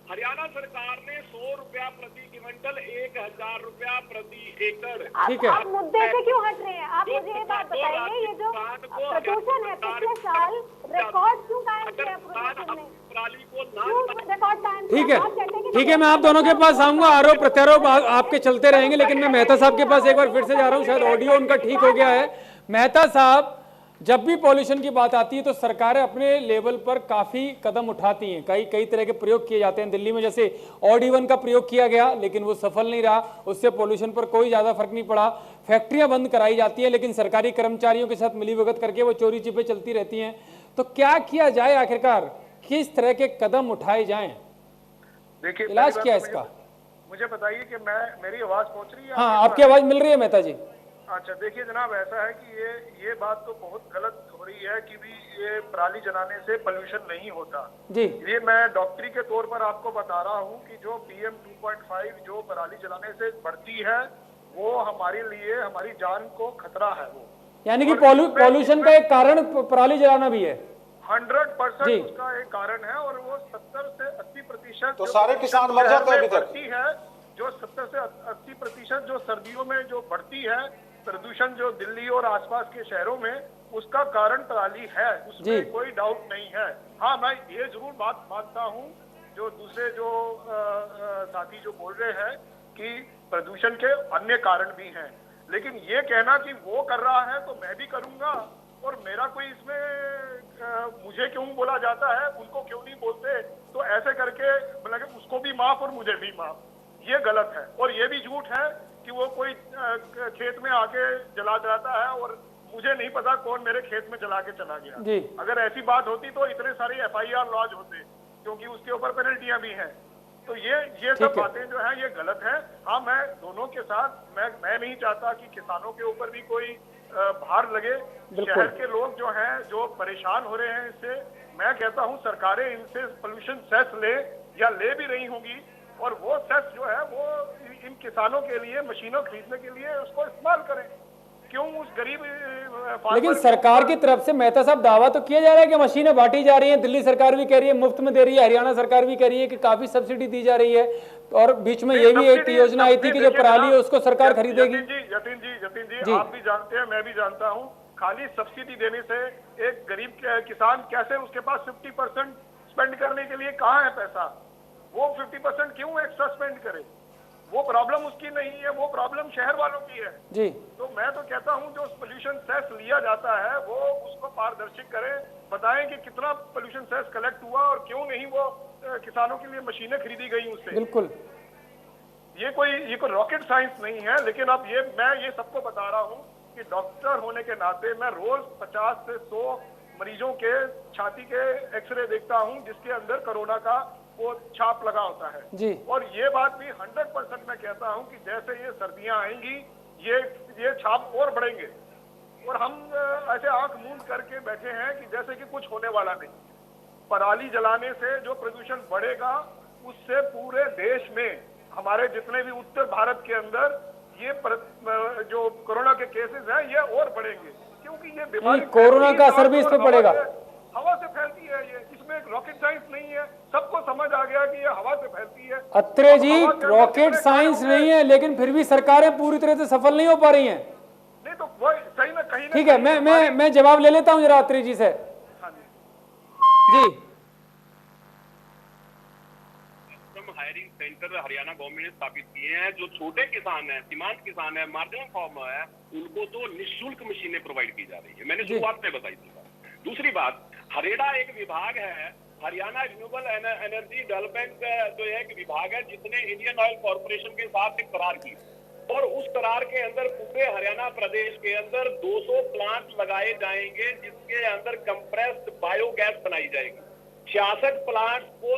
हरियाणा सरकार ने 100 रुपया प्रति क्विंटल, 1000 रुपया प्रति एकड़। ठीक है। आप मुद्दे से क्यों हट रहे हैं? आप मुझे ये बात बताइए, ये जो प्रदूषण है पिछले साल रिकॉर्ड क्यों कायम किया प्रदूषण ने? पराली को क्यों रिकॉर्ड कायम ठीक किया? है, आप कहते हैं कि ठीक है, मैं आप दोनों के पास आऊंगा। आरोप प्रत्यारोप आपके चलते रहेंगे, लेकिन मैं मेहता साहब के पास एक बार फिर से जा रहा हूं। शायद ऑडियो उनका ठीक हो गया है। मेहता साहब, जब भी पॉल्यूशन की बात आती है तो सरकारें अपने लेवल पर काफी कदम उठाती हैं, कई तरह के प्रयोग किए जाते हैं। दिल्ली में जैसे ऑड इवन का प्रयोग किया गया, लेकिन वो सफल नहीं रहा, उससे पॉल्यूशन पर कोई ज्यादा फर्क नहीं पड़ा। फैक्ट्रियां बंद कराई जाती हैं, लेकिन सरकारी कर्मचारियों के साथ मिलीभगत करके वो चोरी छिपे चलती रहती हैं। तो क्या किया जाए आखिरकार, किस तरह के कदम उठाए जाएं? देखिए, इलाज क्या है इसका? मुझे बताइए कि मेरी आवाज पहुंच रही है? हाँ, आपकी आवाज मिल रही है मेहता जी। अच्छा, देखिए जनाब, ऐसा है कि ये बात तो बहुत गलत हो रही है कि भी ये पराली जलाने से पोल्यूशन नहीं होता जी। ये मैं डॉक्टरी के तौर पर आपको बता रहा हूँ कि जो PM 2.5 जो पराली जलाने से बढ़ती है, वो हमारे लिए, हमारी जान को खतरा है वो। यानी कि पॉल्यूशन का एक कारण पराली जलाना भी है। 100% उसका एक कारण है। और वो 70 से 80% तो सारे किसान मर जाते हैं अभी तक। बढ़ती है जो 70 से 80% जो सर्दियों में जो बढ़ती है प्रदूषण, जो दिल्ली और आसपास के शहरों में, उसका कारण पराली है, उसमें कोई डाउट नहीं है। हाँ, मैं ये जरूर बात मानता हूँ जो दूसरे जो साथी जो बोल रहे हैं कि प्रदूषण के अन्य कारण भी हैं, लेकिन ये कहना कि वो कर रहा है तो मैं भी करूंगा और मेरा कोई इसमें मुझे क्यों बोला जाता है, उनको क्यों नहीं बोलते, तो ऐसे करके मतलब उसको भी माफ और मुझे भी माफ, ये गलत है। और ये भी झूठ है कि वो कोई खेत में आके जला जाता है और मुझे नहीं पता कौन मेरे खेत में जला के चला गया। अगर ऐसी बात होती तो इतने सारे FIR लॉन्च होते, क्योंकि उसके ऊपर पेनल्टियां भी हैं। तो ये सब बातें जो है ये गलत है। हाँ, मैं दोनों के साथ, मैं नहीं चाहता कि किसानों के ऊपर भी कोई भार लगे। शहर के लोग जो हैं जो परेशान हो रहे हैं इससे, मैं कहता हूँ सरकारें इनसे पोल्यूशन सेस ले या ले भी रही होंगी, और वो सेस जो है वो इन किसानों के लिए मशीनों खरीदने के लिए उसको इस्तेमाल करें। क्यों उस गरीब लेकिन सरकार की तरफ से मेहता साहब दावा तो किया जा रहा है कि मशीनें बांटी जा रही हैं, दिल्ली सरकार भी कह रही है मुफ्त में दे रही है, हरियाणा सरकार भी कह रही है कि काफी सब्सिडी दी जा रही है, और बीच में ये भी एक योजना आई थी कि जो पराली है उसको सरकार खरीदेगी। जतिन जी, आप भी जानते हैं, मैं भी जानता हूँ, खाली सब्सिडी देने से एक गरीब किसान कैसे, उसके पास 50% स्पेंड करने के लिए कहाँ है पैसा, वो 50% क्यों एक्स्ट्रा स्पेंड करे? वो प्रॉब्लम उसकी नहीं है, वो प्रॉब्लम शहर वालों की है जी। तो मैं तो कहता हूं जो पोल्यूशन सेस लिया जाता है वो उसको पारदर्शी करें, बताएं कि कितना पोल्यूशन सेस कलेक्ट हुआ और क्यों नहीं वो किसानों के लिए मशीनें खरीदी गई उससे। बिल्कुल, ये कोई रॉकेट साइंस नहीं है। लेकिन अब मैं ये सबको बता रहा हूँ कि डॉक्टर होने के नाते मैं रोज 50 से 100 मरीजों के छाती के एक्सरे देखता हूँ जिसके अंदर कोरोना का वो छाप लगा होता है जी। और ये बात भी 100% मैं कहता हूं कि जैसे ये सर्दियां आएंगी ये छाप और बढ़ेंगे, और हम ऐसे आंख मूंद करके बैठे हैं कि जैसे कि कुछ होने वाला नहीं। पराली जलाने से जो प्रदूषण बढ़ेगा उससे पूरे देश में हमारे जितने भी उत्तर भारत के अंदर ये जो कोरोना के केसेस हैं ये और बढ़ेंगे, क्योंकि ये बीमारी कोरोना का असर भी इस पे पड़ेगा, हवा से फैलती है। ये इसमें एक रॉकेट साइंस नहीं है, सबको समझ आ गया कि ये हवा से फैलती है। अत्रे जी, रॉकेट साइंस नहीं है, लेकिन फिर भी सरकारें पूरी तरह से सफल नहीं हो पा रही हैं। नहीं तो वो सही ना कहीं। ठीक है, मैं जवाब ले लेता हूं जरा अत्रे जी से। हायरिंग सेंटर हरियाणा गवर्नमेंट ने स्थापित किए हैं। जो छोटे किसान हैं, सीमांत किसान है, मार्जिनल फार्मर है, उनको तो निःशुल्क मशीनें प्रोवाइड की जा रही है। मैंने शुरुआत में बताई थी। दूसरी बात, हरेड़ा एक विभाग है, हरियाणा रिन्यूएबल एनर्जी डेवलपमेंट जो एक विभाग है, जिसने इंडियन ऑयल कॉर्पोरेशन के साथ एक करार की और उस करार के अंदर पूरे हरियाणा प्रदेश के अंदर 200 प्लांट लगाए जाएंगे, जिसके अंदर कंप्रेस्ड बायोगैस बनाई जाएगी। 66 प्लांट को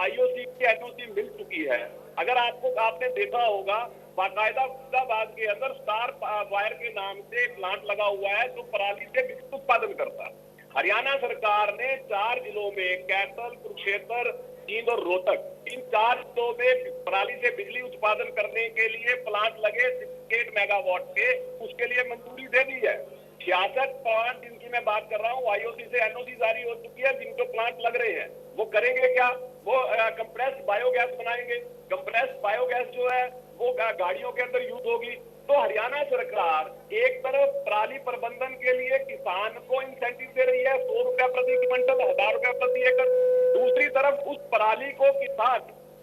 IOC की एनओसी मिल चुकी है। अगर आपने देखा होगा, बाकायदा फरीदाबाद के अंदर स्टार वायर के नाम से प्लांट लगा हुआ है जो पराली से बिजली उत्पादन करता है। हरियाणा सरकार ने 4 जिलों में कैथल, कुरुक्षेत्र, जींद और रोहतक, इन 4 जिलों में पराली से बिजली उत्पादन करने के लिए प्लांट लगे 68 मेगावाट के, उसके लिए मंजूरी दे दी है। 66 प्लांट जिनकी मैं बात कर रहा हूँ, IOC से एनओसी जारी हो चुकी है, जिनको प्लांट लग रहे हैं। वो करेंगे क्या? वो कंप्रेस्ड बायोगैस बनाएंगे। कंप्रेस्ड बायोगैस जो है वो गाड़ियों के अंदर यूज होगी। तो हरियाणा सरकार एक तरफ पराली प्रबंधन के लिए किसान को इंसेंटिव दे रही है, 100 रुपया प्रति क्विंटल, 1000 रुपया प्रति एकड़। दूसरी तरफ उस पराली को किसान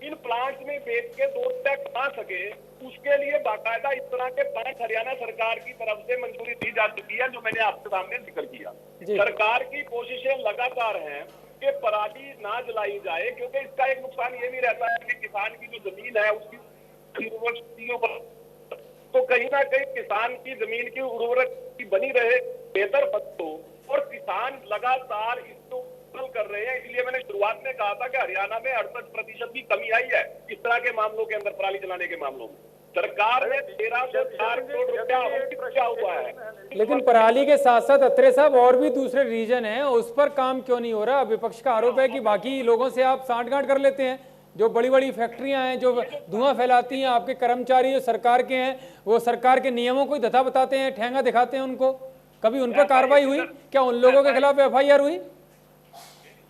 इन प्लांट्स में बेच के 2 रुपया कमा सके, उसके लिए बाकायदा इस तरह के प्लांट हरियाणा सरकार की तरफ से मंजूरी दी जा चुकी है, जो मैंने आपके सामने जिक्र किया। सरकार की कोशिशें लगातार हैं कि पराली ना जलाई जाए, क्योंकि इसका एक नुकसान ये भी रहता है कि किसान की जो जमीन है उसकी तो कहीं ना कहीं किसान की जमीन की उर्वरक बनी रहे, बेहतर फसल हो, और किसान लगातार इसको कर रहे हैं। इसलिए मैंने शुरुआत में कहा था कि हरियाणा में 68% की कमी आई है इस तरह के मामलों के अंदर, पराली जलाने के मामलों में। सरकार ने 1304 करोड़ रुपया हुआ है। लेकिन पराली के साथ साथ अत्रे साहब और भी दूसरे रीजन हैं, उस पर काम क्यों नहीं हो रहा? विपक्ष का आरोप है कि बाकी लोगों से आप सांठगांठ कर लेते हैं। जो बड़ी बड़ी फैक्ट्रियां हैं जो धुआं फैलाती हैं, आपके कर्मचारी जो सरकार के हैं वो सरकार के नियमों को धता बताते हैं, ठेंगा दिखाते हैं उनको। कभी उन पर कार्रवाई हुई क्या? उन लोगों के खिलाफ FIR हुई?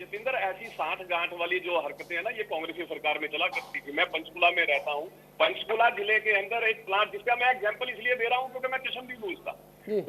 जतिंदर, ऐसी सांठ-गांठ वाली जो हरकतें हैं ना, ये कांग्रेस की सरकार में चला करती थी। मैं पंचकुला में रहता हूँ। पंचकुला जिले के अंदर एक प्लांट, जिसका मैं एग्जांपल इसलिए दे रहा हूँ क्योंकि मैं चश्मदीद हूँ इसका।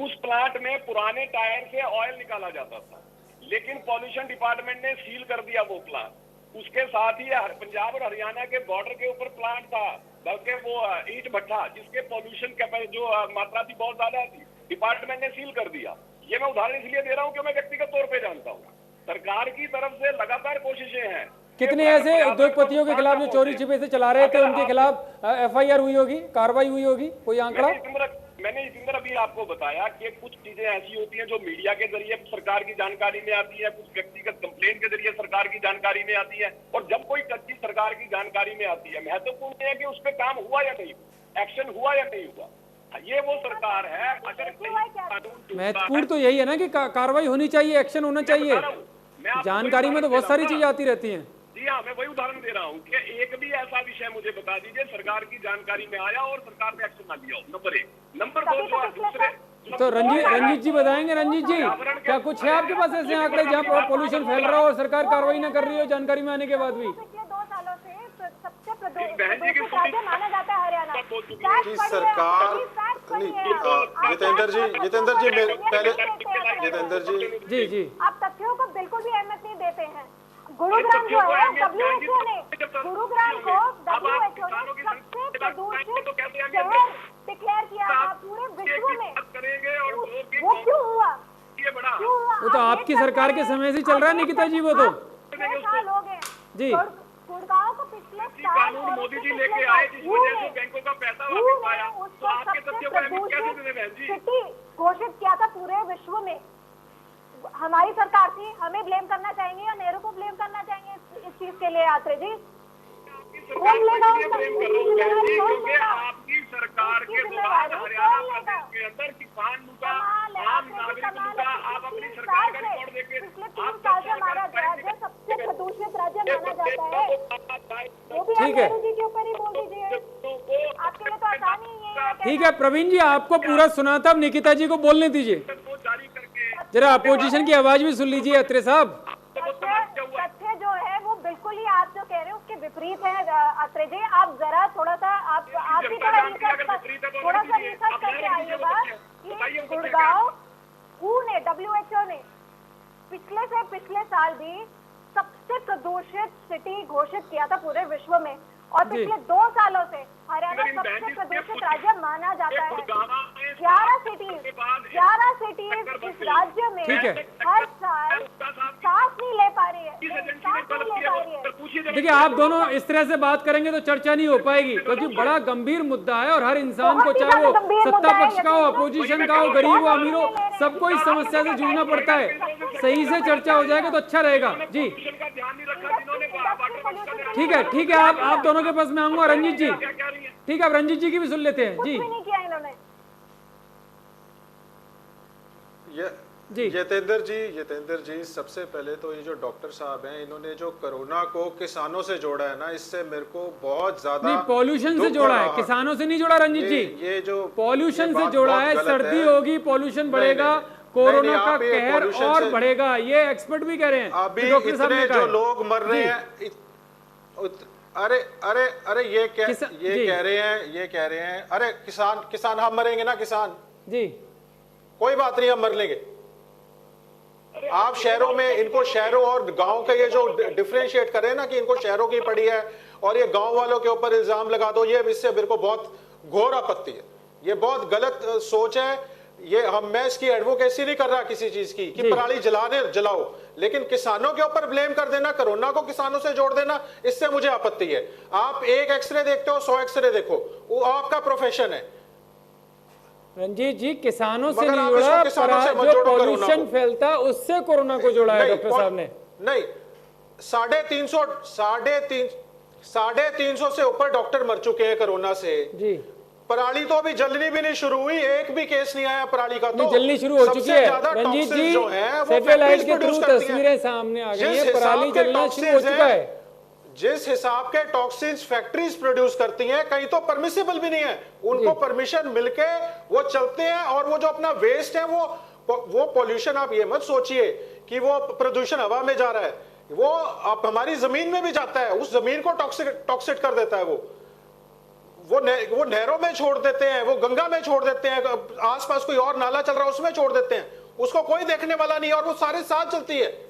उस प्लांट में पुराने टायर से ऑयल निकाला जाता था, लेकिन पॉल्यूशन डिपार्टमेंट ने सील कर दिया वो प्लांट। उसके साथ ही पंजाब और हरियाणा के बॉर्डर के ऊपर प्लांट था, बल्कि वो ईंट भट्ठा, जिसके पॉल्यूशन के जो मात्रा थी बहुत ज्यादा थी, डिपार्टमेंट ने सील कर दिया। ये मैं उदाहरण इसलिए दे रहा हूँ कि मैं व्यक्तिगत तौर पे जानता हूँ। सरकार की तरफ से लगातार कोशिशें हैं। कितने ऐसे उद्योगपतियों के खिलाफ जो चोरी छिपे से चला रहे थे, उनके खिलाफ FIR हुई होगी, कार्रवाई हुई होगी? कोई आंकड़ा? मैंने इस अभी आपको बताया कि कुछ चीजें ऐसी होती हैं जो मीडिया के जरिए सरकार की जानकारी में आती है, कुछ व्यक्तिगत कंप्लेंट के जरिए सरकार की जानकारी में आती है, और जब कोई कच्ची सरकार की जानकारी में आती है, महत्वपूर्ण है कि उस पर काम हुआ या नहीं, एक्शन हुआ या नहीं हुआ। ये वो सरकार है। अगर महत्वपूर्ण तो यही है ना कि कार्रवाई होनी चाहिए, एक्शन होना चाहिए। जानकारी में तो बहुत सारी चीजें आती रहती हैं। जी हाँ, मैं वही उदाहरण दे रहा हूँ कि एक भी ऐसा विषय मुझे बता दीजिए सरकार की जानकारी में आया और सरकार ने एक्शन ना लिया हो। नंबर 1। नंबर 2, जो दूसरे तो रंजीत जी बताएंगे। रंजीत जी, क्या कुछ है आपके पास ऐसे आंकड़े जहाँ पॉल्यूशन फैल रहा हो और सरकार कार्रवाई ना कर रही हो जानकारी में आने के बाद भी? पिछले 2 सालों से सबसे प्रदूषित राज्य माना जाता है हरियाणा। सरकार जितेंद्र जी पहले जितेंद्र जी आप तथ्यों को बिल्कुल भी अहमियत नहीं देते हैं। गुरुग्राम जो है WHO ने गुरुग्राम को WHO ने सबसे प्रदूषित शहर डिक्लेयर किया था पूरे विश्व में। वो क्यों हुआ? वो तो आपकी सरकार के समय से चल रहा है निकिता जी। वो तो 6 साल हो गए जी। गुड़गांव को पिछले कानून मोदी जी लेके आए, जिस वजह से बैंकों का पैसा वापस आया, तो आपके तथ्यों को कैसे देने बहन जी? सिटी घोषित किया था पूरे विश्व में। हमारी सरकार थी, हमें ब्लेम करना चाहेंगे या नेहरू को ब्लेम करना चाहेंगे इस चीज के लिए? आत्रे जी, आपकी सरकार के दौरान हरियाणा प्रदेश के अंदर किसान लूटा, आम नागरिक लूटा। आप अपनी सरकार का रिकॉर्ड देखिए। पिछले 3 साल से हमारा राज्य सबसे प्रदूषित राज्य माना जाता है। वो भी ठीक है, नेहरू जी के ऊपर ही बोल दीजिए, आपके लिए तो आसान ही है। ठीक है प्रवीण जी, आपको पूरा सुना था, अब निकिता जी को बोलने दीजिए। जरा अपोजिशन की आवाज भी सुन लीजिए अत्रे साहब। तथ्य जो है वो बिल्कुल ही आप जो कह रहे हैं उसके विपरीत है। अत्रे जी, आप जरा थोड़ा सा आप भी थोड़ा रिसर्च करके आइएगा कि गुड़गांव WHO ने पिछले साल भी सबसे प्रदूषित सिटी घोषित किया था पूरे विश्व में, और पिछले 2 सालों से हरियाणा सबसे प्रदूषित राज्य माना जाता है। 11 सिटीज इस राज्य में हर साल सांस नहीं ले पा रही है। देखिए, आप दोनों इस तरह से बात करेंगे तो चर्चा नहीं हो पाएगी, क्योंकि बड़ा गंभीर मुद्दा है और हर इंसान को, चाहे वो सत्ता पक्ष का हो, अपोजिशन का हो, गरीब हो, अमीर हो, सबको इस समस्या से जूझना पड़ता है। सही से चर्चा हो जाएगा तो अच्छा रहेगा। जी ठीक है, आप दोनों के पास मैं आऊंगा। रंजीत जी, ठीक है, अब रंजीत जी की भी सुन लेते हैं। जी यतेंद्र जी, सबसे पहले तो ये जो डॉक्टर साहब हैं, इन्होंने जो कोरोना को किसानों से जोड़ा है ना, इससे मेरे को बहुत ज्यादा पॉल्यूशन से जोड़ा है, किसानों से नहीं जोड़ा रंजीत जी। ये जो पॉल्यूशन से जोड़ा है, सर्दी होगी, पॉल्यूशन बढ़ेगा, कोरोना का कहर और बढ़ेगा, ये एक्सपर्ट भी कह रहे हैं। अभी इतने जो लोग मर रहे हैं, अरे ये कह रहे हैं अरे किसान हम मरेंगे ना, किसान जी कोई बात नहीं, हम मर लेंगे। आप शहरों में इनको शहरों और गांव का ये जो डिफरेंशिएट करें ना कि इनको शहरों की पड़ी है और ये गांव वालों के ऊपर इल्जाम लगा दो, ये इससे मेरे को बहुत घोर आपत्ति है। ये बहुत गलत सोच है। ये मैं इसकी एडवोकेसी नहीं कर रहा किसी चीज की कि पराली जलाओ, लेकिन किसानों के ऊपर ब्लेम कर देना, कोरोना को किसानों से जोड़ देना, इससे मुझे आपत्ति है। आप एक एक्सरे देखते हो, 100 एक्सरे देखो, वो आपका प्रोफेशन है। रंजीत जी, किसानों से नहीं जोड़ा, जो पॉल्यूशन फैलता उससे कोरोना को जोड़ा है डॉक्टर साहब ने। नहीं, 350 से ऊपर डॉक्टर मर चुके हैं कोरोना से जी। पराली तो अभी जलनी भी नहीं शुरू हुई, एक भी केस नहीं आया पराली का। तो जलनी शुरू हो चुकी है रंजीत जी, सैटेलाइट के थ्रू तस्वीरें सामने आ गई है, पराली जलना शुरू हो चुका है। जिस हिसाब के टॉक्सिन्स फैक्ट्रीज प्रोड्यूस करती हैं, कहीं तो परमिसिबल भी नहीं है, उनको परमिशन मिलके वो चलते हैं, और वो जो अपना वेस्ट है वो पोल्यूशन, आप ये मत सोचिए कि वो प्रदूषण हवा में जा रहा है, वो आप हमारी जमीन में भी जाता है, उस जमीन को टॉक्सिक कर देता है। वो नहरों में छोड़ देते हैं, वो गंगा में छोड़ देते हैं, आसपास कोई और नाला चल रहा है उसमें छोड़ देते हैं, उसको कोई देखने वाला नहीं, और वो सारे साथ चलती है।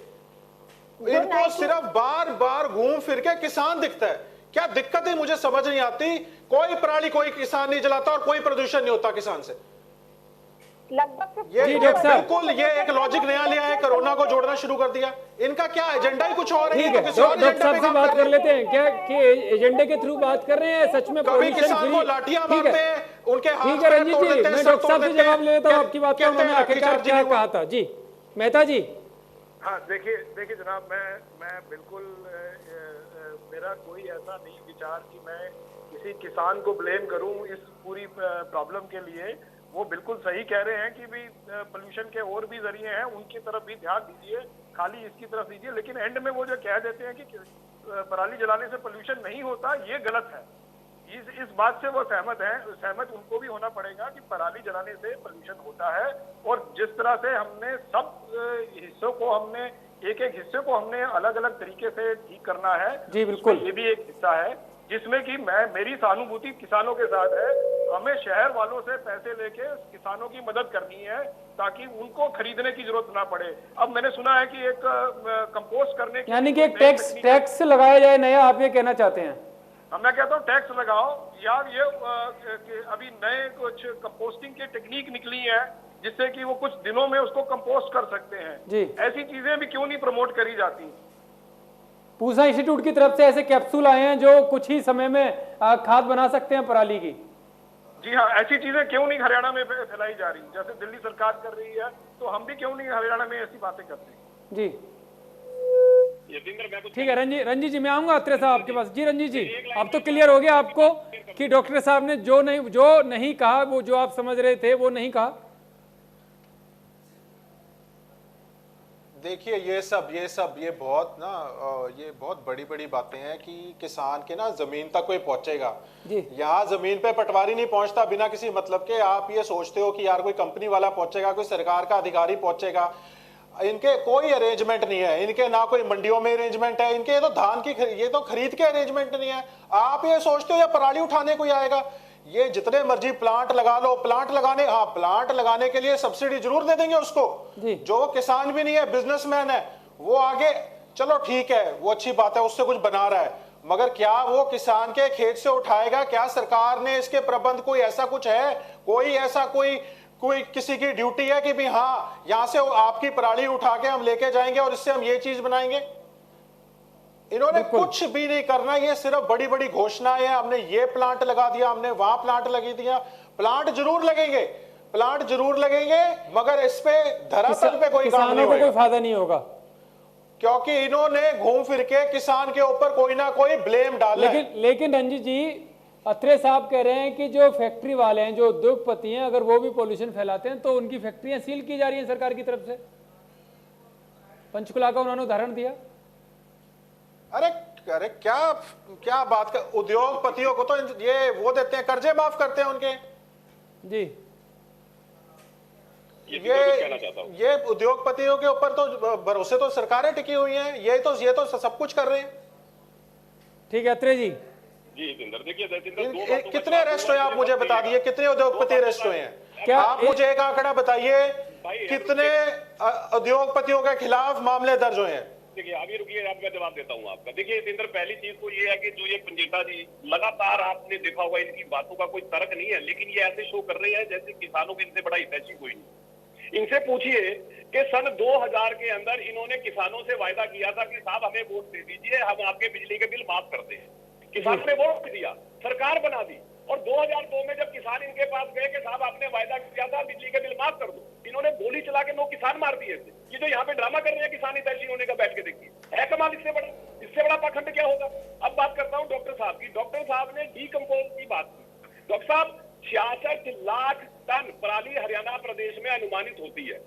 इनको सिर्फ बार बार घूम फिर के किसान दिखता है। क्या दिक्कत है मुझे समझ नहीं आती। कोई पराली कोई किसान नहीं जलाता और कोई प्रदूषण नहीं होता किसान से। लगभग ये बिल्कुल ये एक लॉजिक नया लिया है, कोरोना को जोड़ना शुरू कर दिया। इनका क्या एजेंडा ही कुछ और है। डॉक्टर साहब से बात कर लेते हैं, क्या कि एजेंडे के थ्रू बात कर रहे हैं, सच में पॉल्यूशन फ्री लाठियां मारते हैं, उनके हाथ ठीक है रंजीत जी, मैं डॉक्टर साहब से जवाब ले लेता हूं आपकी बात का। उन्होंने आखिरकार क्या कहा था जी मेहता जी? हाँ, देखिए जनाब, मैं बिल्कुल मेरा कोई ऐसा नहीं विचार कि मैं किसी किसान को ब्लेम करूं इस पूरी प्रॉब्लम के लिए। वो बिल्कुल सही कह रहे हैं कि भी पोल्यूशन के और भी जरिए हैं, उनकी तरफ भी ध्यान दीजिए, खाली इसकी तरफ दीजिए। लेकिन एंड में वो जो कह देते हैं कि पराली जलाने से पोल्यूशन नहीं होता, ये गलत है। इस बात से वो सहमत उनको भी होना पड़ेगा कि पराली जलाने से पोल्यूशन होता है। और जिस तरह से हमने सब हिस्सों को एक हिस्से को हमने अलग अलग तरीके से ठीक करना है जी, बिल्कुल, ये भी एक हिस्सा है जिसमें कि मेरी सहानुभूति किसानों के साथ है। हमें शहर वालों से पैसे लेके किसानों की मदद करनी है ताकि उनको खरीदने की जरूरत ना पड़े। अब मैंने सुना है कि एक कंपोस्ट करने की, यानी कि एक टैक्स लगाया जाए नया, आप ये कहना चाहते हैं? मैं कहता हूँ टैक्स लगाओ यार। ये अभी नए कुछ कंपोस्टिंग की टेक्निक निकली है जिससे कि वो कुछ दिनों में उसको कंपोस्ट कर सकते हैं जी। ऐसी चीजें भी क्यों नहीं प्रमोट करी जाती? पूसा इंस्टीट्यूट की तरफ से ऐसे कैप्सूल आए हैं जो कुछ ही समय में खाद बना सकते हैं पराली की। जी हाँ, ऐसी चीजें क्यों नहीं हरियाणा में फैलाई जा रही? जैसे दिल्ली सरकार कर रही है, तो हम भी क्यों नहीं हरियाणा में ऐसी बातें करते हैं? जी ठीक है रंजीत जी, मैं आऊंगा अत्रे साहब आपके पास। जी रंजीत जी, अब तो क्लियर हो गया आपको कि डॉक्टर साहब ने जो नहीं कहा, वो जो आप समझ रहे थे वो नहीं कहा। देखिए ये बहुत बड़ी बातें हैं कि किसान के ना जमीन तक कोई पहुंचेगा। यहाँ जमीन पे पटवारी नहीं पहुंचता बिना किसी मतलब के। आप ये सोचते हो कि यार कोई कंपनी वाला पहुंचेगा, कोई सरकार का अधिकारी पहुंचेगा। इनके कोई अरेंजमेंट नहीं है, इनके ना कोई मंडियों में अरेंजमेंट है, इनके तो धान की ये तो खरीद के अरेंजमेंट नहीं है। आप ये सोचते हो या पराली उठाने कोई आएगा? ये जितने मर्जी प्लांट लगा लो, प्लांट लगाने के लिए सब्सिडी जरूर दे देंगे उसको। जो किसान भी नहीं है, बिजनेसमैन है, वो आगे चलो ठीक है, वो अच्छी बात है, उससे कुछ बना रहा है, मगर क्या वो किसान के खेत से उठाएगा? क्या सरकार ने इसके प्रबंध कोई ऐसा कुछ है, कोई ऐसा कोई किसी की ड्यूटी है कि भी हाँ यहां से आपकी पराली उठा के हम लेके जाएंगे और इससे हम ये चीज बनाएंगे? इन्होंने कुछ भी नहीं करना, ये सिर्फ बड़ी बड़ी घोषणाएं हैं, हमने ये प्लांट लगा दिया, हमने वहां प्लांट लगा दिया। प्लांट जरूर लगेंगे, मगर इस पे धरातल पे कोई काम नहीं होगा, कोई फायदा नहीं होगा, क्योंकि इन्होंने घूम फिर के किसान के ऊपर कोई ना कोई ब्लेम डाला। लेकिन रंजीत जी, अत्रे साहब कह रहे हैं कि जो फैक्ट्री वाले हैं, जो उद्योगपति हैं, अगर वो भी पॉल्यूशन फैलाते हैं तो उनकी फैक्ट्रियां सील की जा रही हैं सरकार की तरफ से। पंचकुला का उन्होंने उदाहरण दिया। अरे क्या बात कर, उद्योगपतियों को तो ये वो देते हैं, कर्जे माफ करते हैं उनके जी। ये उद्योगपतियों के ऊपर तो भरोसे तो सरकारें टिकी हुई हैं, ये तो सब कुछ कर रहे हैं। ठीक है अत्रे जी। देखिए कितने अरेस्ट हुए आप मुझे बता दिए, कितने उद्योगपति अरेस्ट हुए हैं? क्या आप मुझे एक आंकड़ा बताइए, कितने उद्योगपतियों के खिलाफ मामले दर्ज हुए हैं? देखिए अभी रुकिए, आपका जवाब देता हूँ आपका। देखिए जितेंद्र, पहली चीज तो ये है कि जो ये पंजेटा जी लगातार, आपने देखा होगा, इनकी बातों का कोई तर्क नहीं है, लेकिन ये ऐसे शो कर रहे हैं जैसे किसानों के इनसे बड़ा हितैषी कोई नहीं। इनसे पूछिए कि सन 2000 के अंदर इन्होंने किसानों से वायदा किया था कि साहब हमें वोट दे दीजिए, हम आपके बिजली के बिल माफ कर दें। किसानों ने वोट दिया, सरकार बना दी, और 2002 में जब किसान इनके पास गए कि साहब आपने वायदा किया था बिजली के बिल माफ कर दो, इन्होंने गोली चला के 9 किसान मार दिए थे। ये जो यहाँ पे ड्रामा कर रहे हैं किसान हितैषी होने का, बैठ के देखिए, है कमाल। इससे बड़ा पाखंड क्या होगा? अब बात करता हूँ डॉक्टर साहब की। डॉक्टर साहब ने डीकम्पोज की बात की। डॉक्टर साहब, 66 लाख टन पराली हरियाणा प्रदेश में अनुमानित होती है।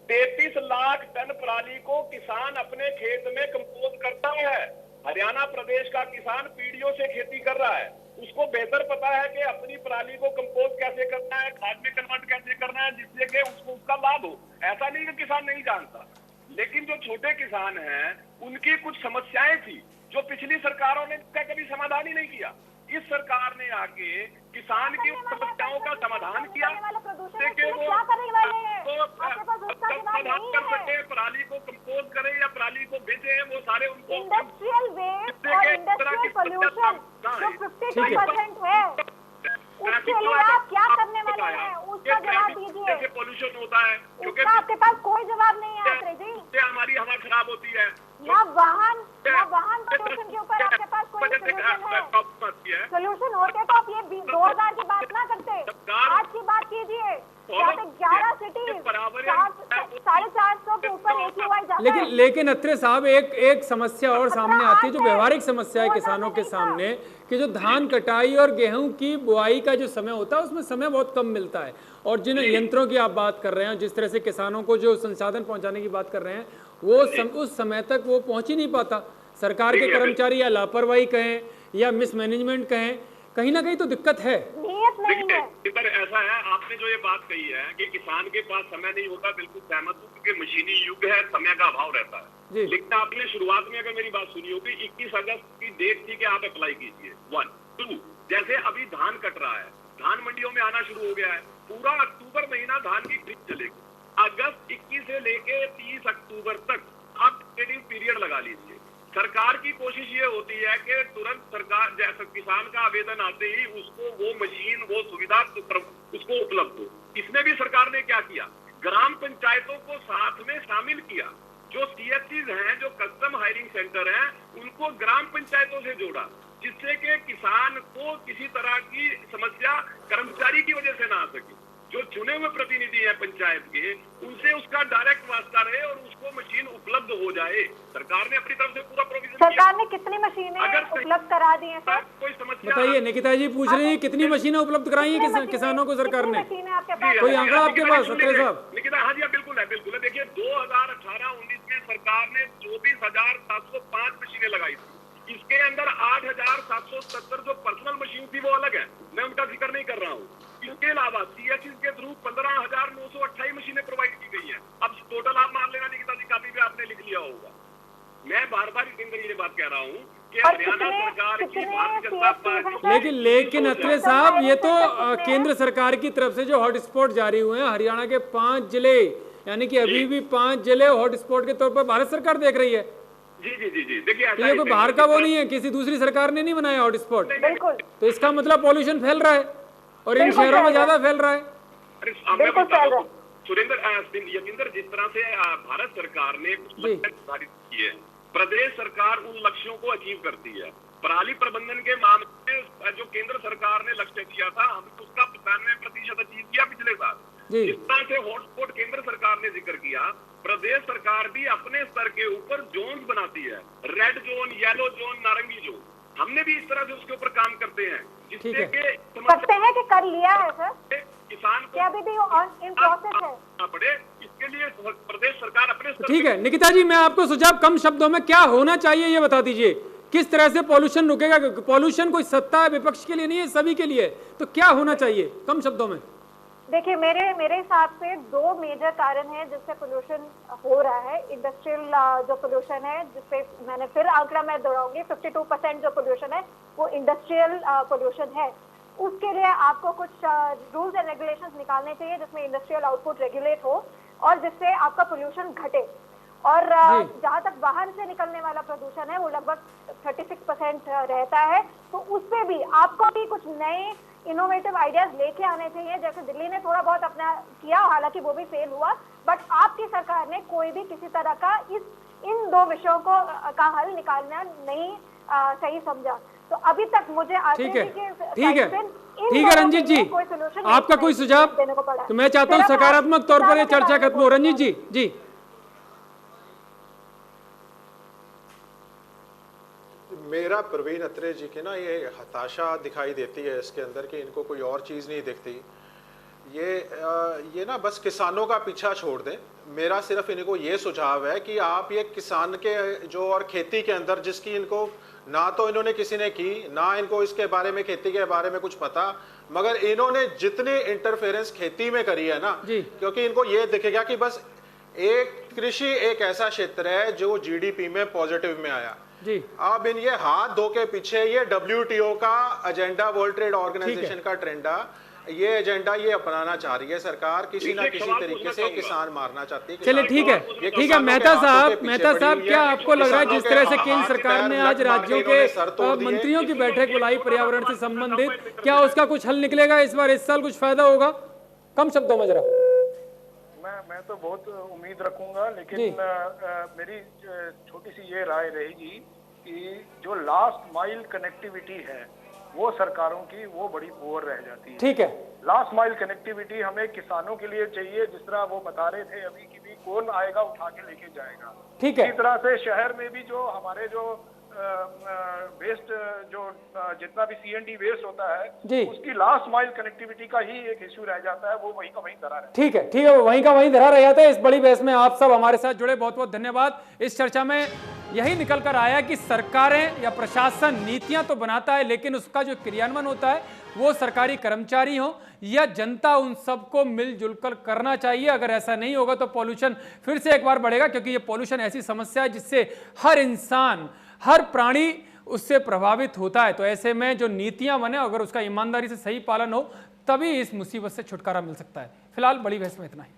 33 लाख टन पराली को किसान अपने खेत में कंपोज करता है। हरियाणा प्रदेश का किसान पीढ़ियों से खेती कर रहा है, उसको बेहतर पता है कि अपनी पराली को कंपोज कैसे करना है, खाद में कन्वर्ट कैसे करना है, जिससे कि उसको उसका लाभ हो। ऐसा नहीं कि किसान नहीं जानता, लेकिन जो छोटे किसान हैं उनकी कुछ समस्याएं थी जो पिछली सरकारों ने कभी समाधान ही नहीं किया। इस सरकार ने आके किसान की समस्याओं का समाधान किया, समाधान कर सके, पराली को कंपोज करें या पराली को बेचे, वो सारे उनको इंडस्ट्रियल वेस्ट और इंडस्ट्रियल पोल्यूशन जो 52% है, उसके लिए आप क्या करने वाले हैं? उसका जवाब दीजिए। कैसे पोल्यूशन होता है? क्योंकि आपके पास कोई जवाब नहीं है आत्रे जी। हमारी हवा खराब होती है, ना वाहन पोल्यूशन के ऊपर आपके पास कोई सोल्यूशन होते तो आप ये 2000 की बात ना करते, आज की बात कीजिए। 11 सिटीज 450 के ऊपर AQI जाता है। लेकिन अत्रे साहब, एक समस्या और सामने आती है, जो व्यवहारिक समस्या है किसानों के सामने, कि जो धान कटाई और गेहूं की बुआई का जो समय होता है उसमें समय बहुत कम मिलता है, और जिन यंत्रों की आप बात कर रहे हैं, जिस तरह से किसानों को जो संसाधन पहुंचाने की बात कर रहे हैं, वो उस समय तक वो पहुंच ही नहीं पाता। सरकार के कर्मचारी या लापरवाही कहें या मिसमैनेजमेंट कहें, कहीं ना कहीं तो दिक्कत है। देखिए ऐसा है, आपने जो ये बात कही है कि किसान के पास समय नहीं होता, बिल्कुल सहमत हूँ, क्योंकि मशीनी युग है, समय का अभाव रहता है। लेकिन आपने शुरुआत में अगर मेरी बात सुनी होगी, 21 अगस्त की डेट थी कि आप अप्लाई कीजिए। 1 2 जैसे अभी धान कट रहा है, धान मंडियों में आना शुरू हो गया है, पूरा अक्टूबर महीना धान की खरीद चलेगी। अगस्त 21 से लेके 30 अक्टूबर तक आप ट्रेडिंग पीरियड लगा लीजिए। सरकार की कोशिश ये होती है कि तुरंत सरकार जैसा किसान का आवेदन आते ही उसको वो मशीन, वो सुविधा उसको उपलब्ध हो। इसमें भी सरकार ने क्या किया, ग्राम पंचायतों को साथ में शामिल किया। जो CHCs हैं, जो कस्टम हायरिंग सेंटर हैं, उनको ग्राम पंचायतों से जोड़ा, जिससे कि किसान को किसी तरह की समस्या कर्मचारी की वजह से ना आ सके। जो चुने हुए प्रतिनिधि हैं पंचायत के, उनसे उसका डायरेक्ट वास्ता रहे और उसको मशीन उपलब्ध हो जाए। सरकार ने अपनी तरफ से पूरा प्रोविजन किया। सरकार ने कितनी मशीनें उपलब्ध करा दी हैं सर? कोई समस्या बताइए। निकिता जी पूछ रही है कितनी मशीनें उपलब्ध कराई हैं किसानों को सरकार ने? कोई आंकड़ा आपके पास अत्रे साहब? निकिता, हाँ जी, बिल्कुल है, बिल्कुल है। देखिए 2018-19 में सरकार ने 24,705 मशीनें लगाई थी। इसके अंदर 8,770 जो पर्सनल मशीन थी वो अलग है, मैं उनका जिक्र नहीं कर रहा हूँ। इसके अलावा CHCs के थ्रू 15,928 मशीनें प्रोवाइड की गई हैं। अब टोटल आप मान लेना निकिता जी, काफी भी आपने लिख लिया होगा। मैं बार बार ये बात कह रहा हूँ कि हरियाणा सरकार की, भारतीय जनता पार्टी, लेकिन अत्रे साहब, ये तो केंद्र सरकार की तरफ से जो हॉटस्पॉट जारी हुए हैं, हरियाणा के 5 जिले, यानी कि अभी भी 5 जिले हॉटस्पॉट के तौर पर भारत सरकार देख रही है। जी देखिए तो ये कोई बाहर का वो नहीं है, किसी दूसरी सरकार ने नहीं बनाया हॉटस्पॉट, बिल्कुल। तो इसका मतलब पॉल्यूशन फैल रहा है और इन शहरों में ज्यादा फैल रहा है। बिल्कुल फैल रहा है। सुरेंद्र यतींद्र, जिस तरह से भारत सरकार ने कुछ लक्ष्य निर्धारित किए हैं, प्रदेश सरकार उन लक्ष्यों को अचीव करती है। पराली प्रबंधन के मामले में जो केंद्र सरकार ने लक्ष्य दिया था, हमने उसका 95% अचीव किया पिछले साल। जिस तरह से हॉटस्पॉट केंद्र सरकार ने जिक्र किया, प्रदेश सरकार भी अपने स्तर के ऊपर जोन बनाती है, रेड जोन, येलो जोन, नारंगी जोन। हमने भी इस तरह से उसके ऊपर काम करते हैं, जिससे सकते हैं कि कर लिया है सर, किसान को अभी भी इन प्रोसेस है पड़े, इसके लिए प्रदेश सरकार अपने स्तर। ठीक है निकिता जी, मैं आपको सुझाव कम शब्दों में क्या होना चाहिए ये बता दीजिए, किस तरह से पॉल्यूशन रुकेगा? पॉल्यूशन कोई सत्ता है विपक्ष के लिए नहीं है, सभी के लिए, तो क्या होना चाहिए कम शब्दों में? देखिए, मेरे हिसाब से 2 मेजर कारण है जिससे पोल्यूशन हो रहा है। इंडस्ट्रियल जो पोल्यूशन है, जिसपे मैंने फिर आंकड़ा मैं दोहराऊंगी, 52% जो पोल्यूशन है वो इंडस्ट्रियल पोल्यूशन है। उसके लिए आपको कुछ रूल्स एंड रेगुलेशंस निकालने चाहिए जिसमें इंडस्ट्रियल आउटपुट रेगुलेट हो और जिससे आपका पोल्यूशन घटे। और जहां तक वाहन से निकलने वाला प्रदूषण है वो लगभग 36% रहता है, तो उसपे भी आपको भी कुछ नए इनोवेटिव आइडियाज लेके आने चाहिए। जैसे दिल्ली ने थोड़ा बहुत अपना किया, हालांकि वो भी फेल हुआ, बट आपकी सरकार ने कोई भी किसी तरह का इन 2 विषयों को का हल निकालना नहीं सही समझा। तो अभी तक मुझे ठीक है रंजीत जी, आपका कोई सुझाव? तो मैं चाहता हूँ सकारात्मक तौर पर ये चर्चा खत्म हो। रंजीत जी। मेरा प्रवीण अत्रे जी की ना ये हताशा दिखाई देती है इसके अंदर कि इनको कोई और चीज़ नहीं दिखती। ये ना बस किसानों का पीछा छोड़ दें। मेरा सिर्फ इनको ये सुझाव है कि आप ये किसान के जो और खेती के अंदर जिसकी इनको ना तो इन्होंने किसी ने की, ना इनको इसके बारे में खेती के बारे में कुछ पता, मगर इन्होंने जितनी इंटरफेरेंस खेती में करी है ना, क्योंकि इनको ये दिखेगा कि बस कृषि एक ऐसा क्षेत्र है जो जीडीपी में पॉजिटिव में आया। अब इन ये हाथ धो के पीछे ये WTO का एजेंडा, वर्ल्ड ट्रेड ऑर्गेनाइजेशन का ट्रेंडा, ये एजेंडा ये अपनाना चाह रही है सरकार, किसी ना किसी तरीके से किसान मारना चाहती है। चलिए ठीक है मेहता साहब, क्या आपको लग रहा है जिस तरह से केंद्र सरकार ने आज राज्यों के मंत्रियों की बैठक बुलाई पर्यावरण से संबंधित, क्या उसका कुछ हल निकलेगा इस बार, इस साल कुछ फायदा होगा? कम शब्दों में जरा। मैं तो बहुत उम्मीद रखूंगा, लेकिन मेरी छोटी सी ये राय रहेगी कि जो लास्ट माइल कनेक्टिविटी है वो सरकारों की वो बड़ी पुअर रह जाती है। ठीक है, लास्ट माइल कनेक्टिविटी हमें किसानों के लिए चाहिए, जिस तरह वो बता रहे थे अभी कि भी कौन आएगा उठा के लेके जाएगा। ठीक है, इसी तरह से शहर में भी जो हमारे जो वेस्ट जो जितना भी CND वेस्ट होता है उसकी लास्ट माइल कनेक्टिविटी का ही एक इश्यू रह जाता है, वो वहीं का वहीं धरा रहता है। ठीक है, वहीं का वहीं धरा रह जाता है। इस बड़ी बहस में आप सब हमारे साथ जुड़े, बहुत बहुत धन्यवाद। इस चर्चा में यही निकल कर आया कि सरकारें या प्रशासन नीतियां तो बनाता है, लेकिन उसका जो क्रियान्वयन होता है वो सरकारी कर्मचारी हो या जनता, उन सबको मिलजुल कर करना चाहिए। अगर ऐसा नहीं होगा तो पॉल्यूशन फिर से एक बार बढ़ेगा, क्योंकि ये पॉल्यूशन ऐसी समस्या है जिससे हर इंसान, हर प्राणी उससे प्रभावित होता है। तो ऐसे में जो नीतियां बने, अगर उसका ईमानदारी से सही पालन हो, तभी इस मुसीबत से छुटकारा मिल सकता है। फिलहाल बड़ी बहस में इतना ही।